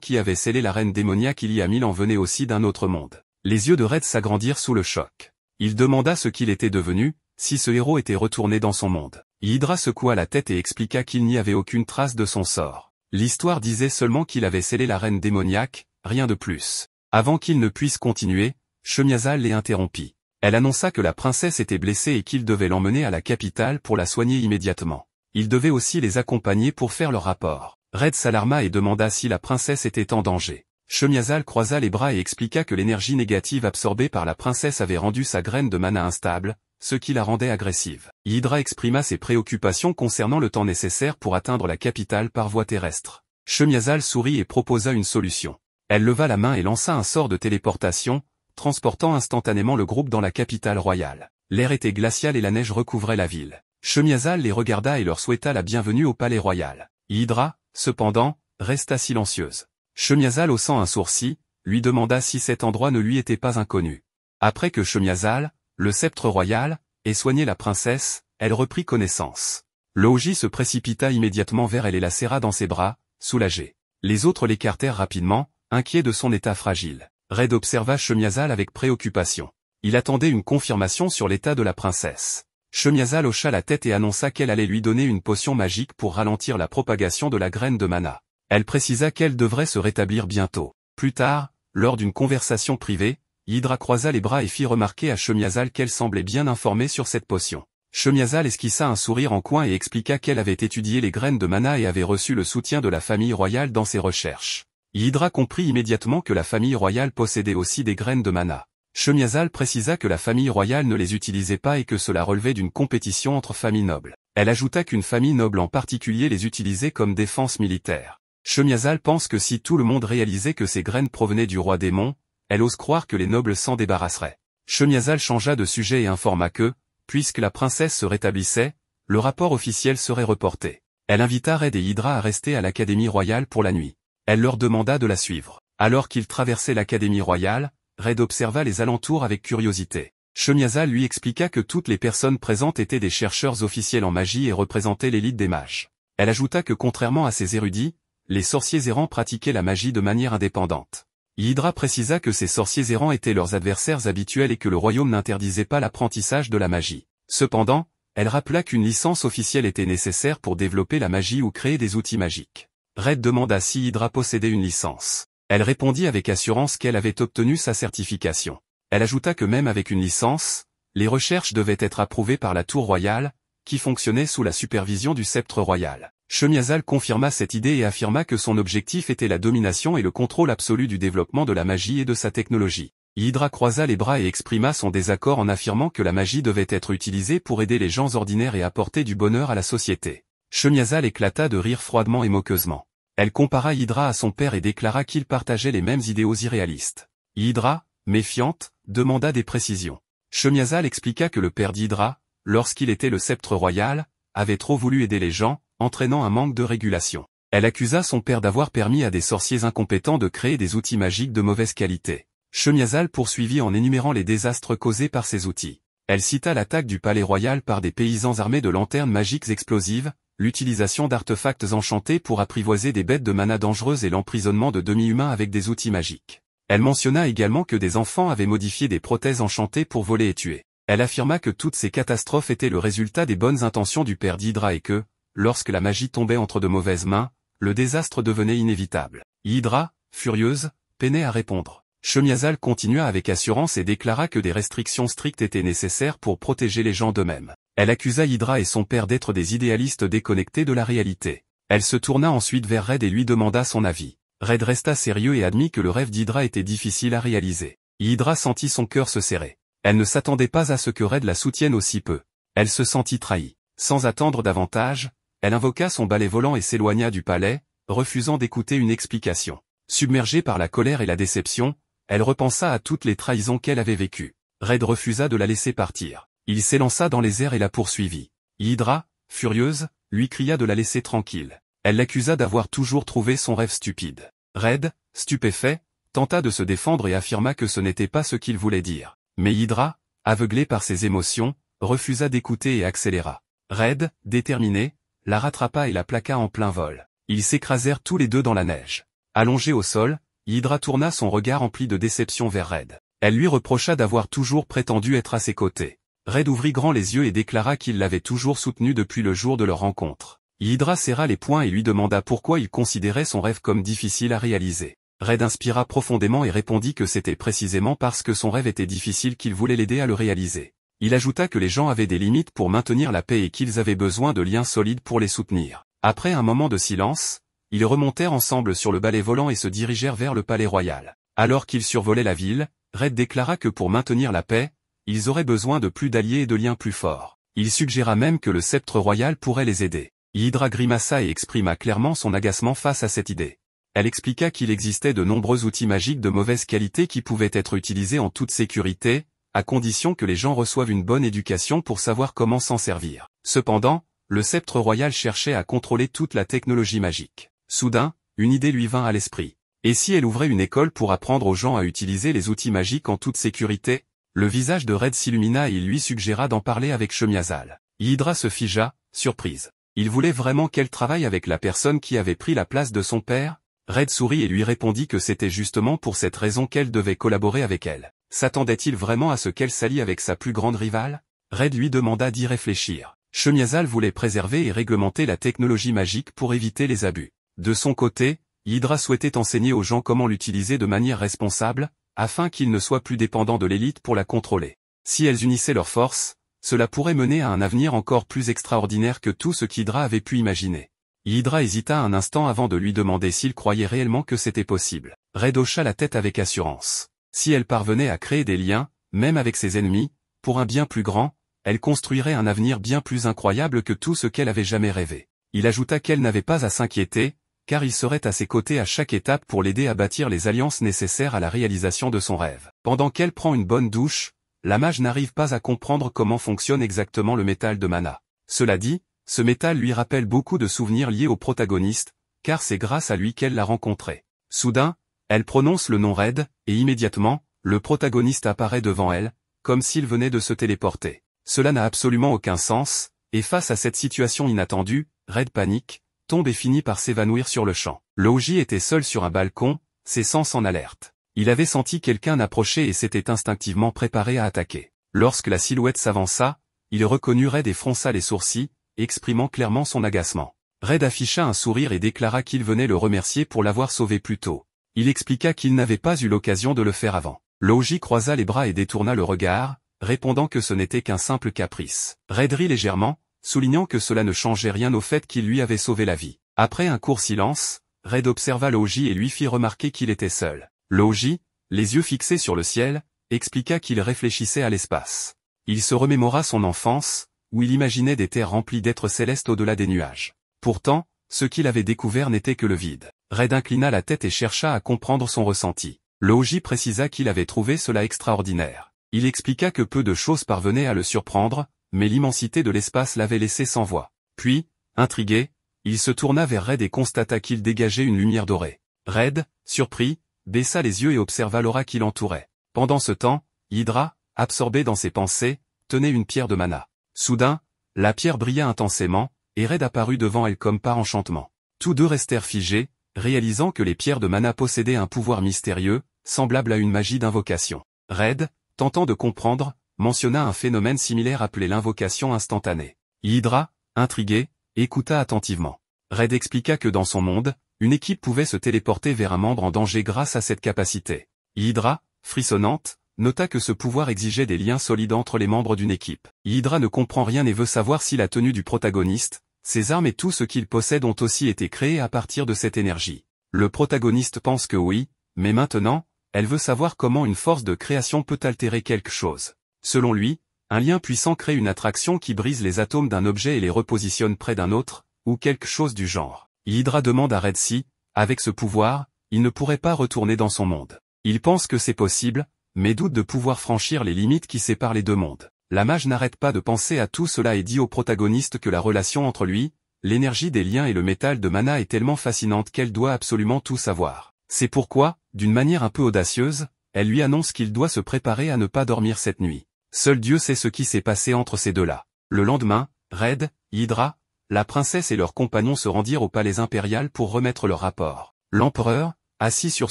S1: qui avait scellé la reine démoniaque il y a 1000 ans venait aussi d'un autre monde. Les yeux de Red s'agrandirent sous le choc. Il demanda ce qu'il était devenu, si ce héros était retourné dans son monde. Hydra secoua la tête et expliqua qu'il n'y avait aucune trace de son sort. L'histoire disait seulement qu'il avait scellé la reine démoniaque, rien de plus. Avant qu'il ne puisse continuer, Shemiazal les interrompit. Elle annonça que la princesse était blessée et qu'il devait l'emmener à la capitale pour la soigner immédiatement. Il devait aussi les accompagner pour faire leur rapport. Red s'alarma et demanda si la princesse était en danger. Shemiazal croisa les bras et expliqua que l'énergie négative absorbée par la princesse avait rendu sa graine de mana instable, ce qui la rendait agressive. Hydra exprima ses préoccupations concernant le temps nécessaire pour atteindre la capitale par voie terrestre. Shemiazal sourit et proposa une solution. Elle leva la main et lança un sort de téléportation, transportant instantanément le groupe dans la capitale royale. L'air était glacial et la neige recouvrait la ville. Shemiazal les regarda et leur souhaita la bienvenue au palais royal. Hydra, cependant, resta silencieuse. Shemiazal haussant un sourcil, lui demanda si cet endroit ne lui était pas inconnu. Après que Shemiazal, le sceptre royal, ait soigné la princesse, elle reprit connaissance. Loji se précipita immédiatement vers elle et la serra dans ses bras, soulagée. Les autres l'écartèrent rapidement, inquiets de son état fragile. Red observa Shemiazal avec préoccupation. Il attendait une confirmation sur l'état de la princesse. Shemiazal hocha la tête et annonça qu'elle allait lui donner une potion magique pour ralentir la propagation de la graine de mana. Elle précisa qu'elle devrait se rétablir bientôt. Plus tard, lors d'une conversation privée, Hydra croisa les bras et fit remarquer à Shemiazal qu'elle semblait bien informée sur cette potion. Shemiazal esquissa un sourire en coin et expliqua qu'elle avait étudié les graines de mana et avait reçu le soutien de la famille royale dans ses recherches. Hydra comprit immédiatement que la famille royale possédait aussi des graines de mana. Shemiazal précisa que la famille royale ne les utilisait pas et que cela relevait d'une compétition entre familles nobles. Elle ajouta qu'une famille noble en particulier les utilisait comme défense militaire. Shemiazal pense que si tout le monde réalisait que ces graines provenaient du roi démon, elle ose croire que les nobles s'en débarrasseraient. Shemiazal changea de sujet et informa que, puisque la princesse se rétablissait, le rapport officiel serait reporté. Elle invita Red et Hydra à rester à l'Académie royale pour la nuit. Elle leur demanda de la suivre. Alors qu'ils traversaient l'Académie royale, Red observa les alentours avec curiosité. Shemiazal lui expliqua que toutes les personnes présentes étaient des chercheurs officiels en magie et représentaient l'élite des mages. Elle ajouta que contrairement à ces érudits, les sorciers errants pratiquaient la magie de manière indépendante. Hydra précisa que ces sorciers errants étaient leurs adversaires habituels et que le royaume n'interdisait pas l'apprentissage de la magie. Cependant, elle rappela qu'une licence officielle était nécessaire pour développer la magie ou créer des outils magiques. Red demanda si Hydra possédait une licence. Elle répondit avec assurance qu'elle avait obtenu sa certification. Elle ajouta que même avec une licence, les recherches devaient être approuvées par la tour royale, qui fonctionnait sous la supervision du sceptre royal. Shemiazal confirma cette idée et affirma que son objectif était la domination et le contrôle absolu du développement de la magie et de sa technologie. Hydra croisa les bras et exprima son désaccord en affirmant que la magie devait être utilisée pour aider les gens ordinaires et apporter du bonheur à la société. Shemiazal éclata de rire froidement et moqueusement. Elle compara Hydra à son père et déclara qu'ils partageaient les mêmes idéaux irréalistes. Hydra, méfiante, demanda des précisions. Shemiazal expliqua que le père d'Hydra, lorsqu'il était le sceptre royal, avait trop voulu aider les gens, entraînant un manque de régulation. Elle accusa son père d'avoir permis à des sorciers incompétents de créer des outils magiques de mauvaise qualité. Shemiazal poursuivit en énumérant les désastres causés par ces outils. Elle cita l'attaque du palais royal par des paysans armés de lanternes magiques explosives, l'utilisation d'artefacts enchantés pour apprivoiser des bêtes de mana dangereuses et l'emprisonnement de demi-humains avec des outils magiques. Elle mentionna également que des enfants avaient modifié des prothèses enchantées pour voler et tuer. Elle affirma que toutes ces catastrophes étaient le résultat des bonnes intentions du père d'Hydra et que, lorsque la magie tombait entre de mauvaises mains, le désastre devenait inévitable. Hydra, furieuse, peinait à répondre. Shemiazal continua avec assurance et déclara que des restrictions strictes étaient nécessaires pour protéger les gens d'eux-mêmes. Elle accusa Hydra et son père d'être des idéalistes déconnectés de la réalité. Elle se tourna ensuite vers Red et lui demanda son avis. Red resta sérieux et admit que le rêve d'Hydra était difficile à réaliser. Hydra sentit son cœur se serrer. Elle ne s'attendait pas à ce que Red la soutienne aussi peu. Elle se sentit trahie. Sans attendre davantage, elle invoqua son balai volant et s'éloigna du palais, refusant d'écouter une explication. Submergée par la colère et la déception, elle repensa à toutes les trahisons qu'elle avait vécues. Red refusa de la laisser partir. Il s'élança dans les airs et la poursuivit. Hydra, furieuse, lui cria de la laisser tranquille. Elle l'accusa d'avoir toujours trouvé son rêve stupide. Red, stupéfait, tenta de se défendre et affirma que ce n'était pas ce qu'il voulait dire. Mais Hydra, aveuglé par ses émotions, refusa d'écouter et accéléra. Red, déterminé, la rattrapa et la plaqua en plein vol. Ils s'écrasèrent tous les deux dans la neige. Allongé au sol, Hydra tourna son regard empli de déception vers Red. Elle lui reprocha d'avoir toujours prétendu être à ses côtés. Red ouvrit grand les yeux et déclara qu'il l'avait toujours soutenu depuis le jour de leur rencontre. Hydra serra les poings et lui demanda pourquoi il considérait son rêve comme difficile à réaliser. Red inspira profondément et répondit que c'était précisément parce que son rêve était difficile qu'il voulait l'aider à le réaliser. Il ajouta que les gens avaient des limites pour maintenir la paix et qu'ils avaient besoin de liens solides pour les soutenir. Après un moment de silence, ils remontèrent ensemble sur le balai volant et se dirigèrent vers le palais royal. Alors qu'ils survolaient la ville, Red déclara que pour maintenir la paix, ils auraient besoin de plus d'alliés et de liens plus forts. Il suggéra même que le sceptre royal pourrait les aider. Hydra grimaça et exprima clairement son agacement face à cette idée. Elle expliqua qu'il existait de nombreux outils magiques de mauvaise qualité qui pouvaient être utilisés en toute sécurité, à condition que les gens reçoivent une bonne éducation pour savoir comment s'en servir. Cependant, le sceptre royal cherchait à contrôler toute la technologie magique. Soudain, une idée lui vint à l'esprit. Et si elle ouvrait une école pour apprendre aux gens à utiliser les outils magiques en toute sécurité? Le visage de Red s'illumina et il lui suggéra d'en parler avec Shemiazal. Hydra se figea, surprise. Il voulait vraiment qu'elle travaille avec la personne qui avait pris la place de son père? Red sourit et lui répondit que c'était justement pour cette raison qu'elle devait collaborer avec elle. S'attendait-il vraiment à ce qu'elle s'allie avec sa plus grande rivale? Red lui demanda d'y réfléchir. Shemiazal voulait préserver et réglementer la technologie magique pour éviter les abus. De son côté, Hydra souhaitait enseigner aux gens comment l'utiliser de manière responsable, afin qu'ils ne soient plus dépendants de l'élite pour la contrôler. Si elles unissaient leurs forces, cela pourrait mener à un avenir encore plus extraordinaire que tout ce qu'Hydra avait pu imaginer. Hydra hésita un instant avant de lui demander s'il croyait réellement que c'était possible. Red hocha la tête avec assurance. Si elle parvenait à créer des liens, même avec ses ennemis, pour un bien plus grand, elle construirait un avenir bien plus incroyable que tout ce qu'elle avait jamais rêvé. Il ajouta qu'elle n'avait pas à s'inquiéter, car il serait à ses côtés à chaque étape pour l'aider à bâtir les alliances nécessaires à la réalisation de son rêve. Pendant qu'elle prend une bonne douche, la mage n'arrive pas à comprendre comment fonctionne exactement le métal de mana. Cela dit, ce métal lui rappelle beaucoup de souvenirs liés au protagoniste, car c'est grâce à lui qu'elle l'a rencontré. Soudain, elle prononce le nom Red, et immédiatement, le protagoniste apparaît devant elle, comme s'il venait de se téléporter. Cela n'a absolument aucun sens, et face à cette situation inattendue, Red panique, tombe et finit par s'évanouir sur le champ. Logi était seul sur un balcon, ses sens en alerte. Il avait senti quelqu'un approcher et s'était instinctivement préparé à attaquer. Lorsque la silhouette s'avança, il reconnut Red et fronça les sourcils, exprimant clairement son agacement. Red afficha un sourire et déclara qu'il venait le remercier pour l'avoir sauvé plus tôt. Il expliqua qu'il n'avait pas eu l'occasion de le faire avant. Logi croisa les bras et détourna le regard, répondant que ce n'était qu'un simple caprice. Red rit légèrement, soulignant que cela ne changeait rien au fait qu'il lui avait sauvé la vie. Après un court silence, Red observa Logi et lui fit remarquer qu'il était seul. Logi, les yeux fixés sur le ciel, expliqua qu'il réfléchissait à l'espace. Il se remémora son enfance, où il imaginait des terres remplies d'êtres célestes au-delà des nuages. Pourtant, ce qu'il avait découvert n'était que le vide. Red inclina la tête et chercha à comprendre son ressenti. Logi précisa qu'il avait trouvé cela extraordinaire. Il expliqua que peu de choses parvenaient à le surprendre, mais l'immensité de l'espace l'avait laissé sans voix. Puis, intrigué, il se tourna vers Red et constata qu'il dégageait une lumière dorée. Red, surpris, baissa les yeux et observa l'aura qui l'entourait. Pendant ce temps, Hydra, absorbée dans ses pensées, tenait une pierre de mana. Soudain, la pierre brilla intensément, et Red apparut devant elle comme par enchantement. Tous deux restèrent figés, réalisant que les pierres de mana possédaient un pouvoir mystérieux, semblable à une magie d'invocation. Red, tentant de comprendre, mentionna un phénomène similaire appelé l'invocation instantanée. Hydra, intrigué, écouta attentivement. Red expliqua que dans son monde, une équipe pouvait se téléporter vers un membre en danger grâce à cette capacité. Hydra, frissonnante, nota que ce pouvoir exigeait des liens solides entre les membres d'une équipe. Hydra ne comprend rien et veut savoir si la tenue du protagoniste, ses armes et tout ce qu'il possède ont aussi été créés à partir de cette énergie. Le protagoniste pense que oui, mais maintenant, elle veut savoir comment une force de création peut altérer quelque chose. Selon lui, un lien puissant crée une attraction qui brise les atomes d'un objet et les repositionne près d'un autre, ou quelque chose du genre. Hydra demande à Red si, avec ce pouvoir, il ne pourrait pas retourner dans son monde. Il pense que c'est possible, mais doute de pouvoir franchir les limites qui séparent les deux mondes. La mage n'arrête pas de penser à tout cela et dit au protagoniste que la relation entre lui, l'énergie des liens et le métal de mana est tellement fascinante qu'elle doit absolument tout savoir. C'est pourquoi, d'une manière un peu audacieuse, elle lui annonce qu'il doit se préparer à ne pas dormir cette nuit. Seul Dieu sait ce qui s'est passé entre ces deux-là. Le lendemain, Red, Hydra, la princesse et leurs compagnons se rendirent au palais impérial pour remettre leur rapport. L'empereur, assis sur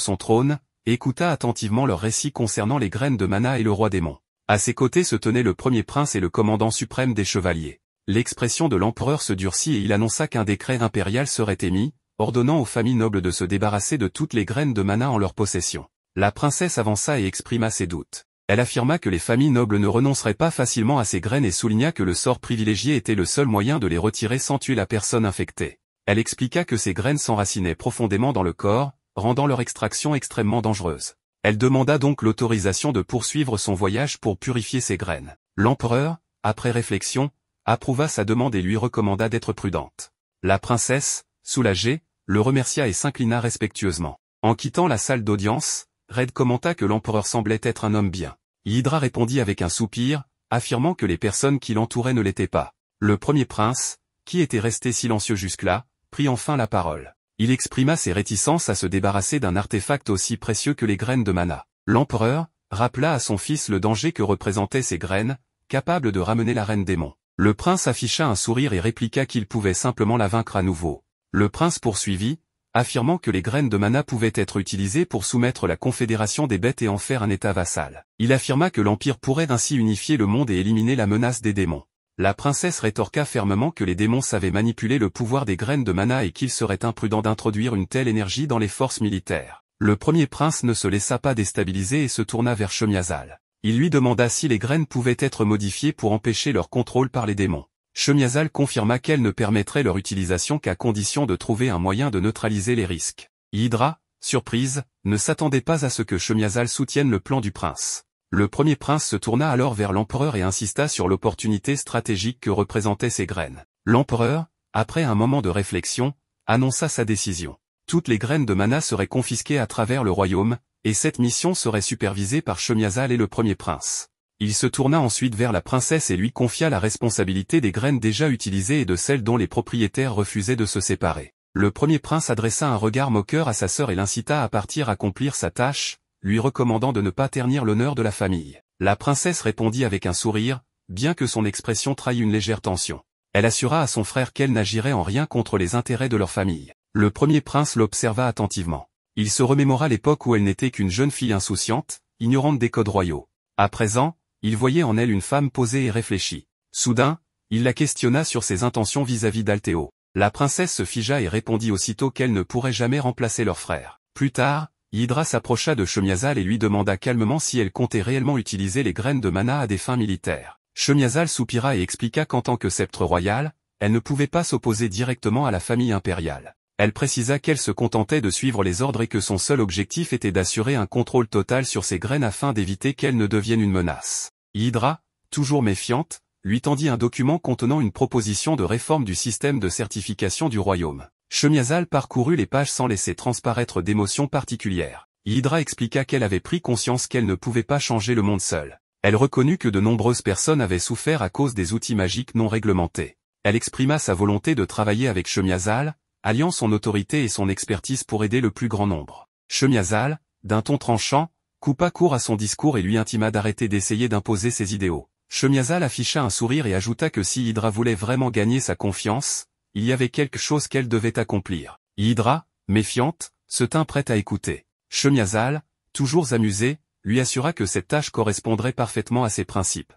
S1: son trône, écouta attentivement leur récit concernant les graines de mana et le roi démon. À ses côtés se tenaient le premier prince et le commandant suprême des chevaliers. L'expression de l'empereur se durcit et il annonça qu'un décret impérial serait émis, ordonnant aux familles nobles de se débarrasser de toutes les graines de mana en leur possession. La princesse avança et exprima ses doutes. Elle affirma que les familles nobles ne renonceraient pas facilement à ces graines et souligna que le sort privilégié était le seul moyen de les retirer sans tuer la personne infectée. Elle expliqua que ces graines s'enracinaient profondément dans le corps, rendant leur extraction extrêmement dangereuse. Elle demanda donc l'autorisation de poursuivre son voyage pour purifier ces graines. L'empereur, après réflexion, approuva sa demande et lui recommanda d'être prudente. La princesse, soulagée, le remercia et s'inclina respectueusement. En quittant la salle d'audience, Red commenta que l'empereur semblait être un homme bien. Hydra répondit avec un soupir, affirmant que les personnes qui l'entouraient ne l'étaient pas. Le premier prince, qui était resté silencieux jusque-là, prit enfin la parole. Il exprima ses réticences à se débarrasser d'un artefact aussi précieux que les graines de mana. L'empereur rappela à son fils le danger que représentaient ces graines, capables de ramener la reine démon. Le prince afficha un sourire et répliqua qu'il pouvait simplement la vaincre à nouveau. Le prince poursuivit, affirmant que les graines de mana pouvaient être utilisées pour soumettre la confédération des bêtes et en faire un état vassal. Il affirma que l'Empire pourrait ainsi unifier le monde et éliminer la menace des démons. La princesse rétorqua fermement que les démons savaient manipuler le pouvoir des graines de mana et qu'il serait imprudent d'introduire une telle énergie dans les forces militaires. Le premier prince ne se laissa pas déstabiliser et se tourna vers Shemiazal. Il lui demanda si les graines pouvaient être modifiées pour empêcher leur contrôle par les démons. Shemiazal confirma qu'elle ne permettrait leur utilisation qu'à condition de trouver un moyen de neutraliser les risques. Hydra, surprise, ne s'attendait pas à ce que Shemiazal soutienne le plan du prince. Le premier prince se tourna alors vers l'empereur et insista sur l'opportunité stratégique que représentaient ces graines. L'empereur, après un moment de réflexion, annonça sa décision. Toutes les graines de mana seraient confisquées à travers le royaume, et cette mission serait supervisée par Shemiazal et le premier prince. Il se tourna ensuite vers la princesse et lui confia la responsabilité des graines déjà utilisées et de celles dont les propriétaires refusaient de se séparer. Le premier prince adressa un regard moqueur à sa sœur et l'incita à partir accomplir sa tâche, lui recommandant de ne pas ternir l'honneur de la famille. La princesse répondit avec un sourire, bien que son expression trahît une légère tension. Elle assura à son frère qu'elle n'agirait en rien contre les intérêts de leur famille. Le premier prince l'observa attentivement. Il se remémora l'époque où elle n'était qu'une jeune fille insouciante, ignorante des codes royaux. À présent, il voyait en elle une femme posée et réfléchie. Soudain, il la questionna sur ses intentions vis-à-vis d'Altéo. La princesse se figea et répondit aussitôt qu'elle ne pourrait jamais remplacer leur frère. Plus tard, Hydra s'approcha de Shemiazal et lui demanda calmement si elle comptait réellement utiliser les graines de mana à des fins militaires. Shemiazal soupira et expliqua qu'en tant que sceptre royal, elle ne pouvait pas s'opposer directement à la famille impériale. Elle précisa qu'elle se contentait de suivre les ordres et que son seul objectif était d'assurer un contrôle total sur ces graines afin d'éviter qu'elles ne deviennent une menace. Hydra, toujours méfiante, lui tendit un document contenant une proposition de réforme du système de certification du royaume. Shemiazal parcourut les pages sans laisser transparaître d'émotion particulière. Hydra expliqua qu'elle avait pris conscience qu'elle ne pouvait pas changer le monde seule. Elle reconnut que de nombreuses personnes avaient souffert à cause des outils magiques non réglementés. Elle exprima sa volonté de travailler avec Shemiazal, alliant son autorité et son expertise pour aider le plus grand nombre. Shemiazal, d'un ton tranchant, coupa court à son discours et lui intima d'arrêter d'essayer d'imposer ses idéaux. Shemiazal afficha un sourire et ajouta que si Hydra voulait vraiment gagner sa confiance, il y avait quelque chose qu'elle devait accomplir. Hydra, méfiante, se tint prête à écouter. Shemiazal, toujours amusé, lui assura que cette tâche correspondrait parfaitement à ses principes.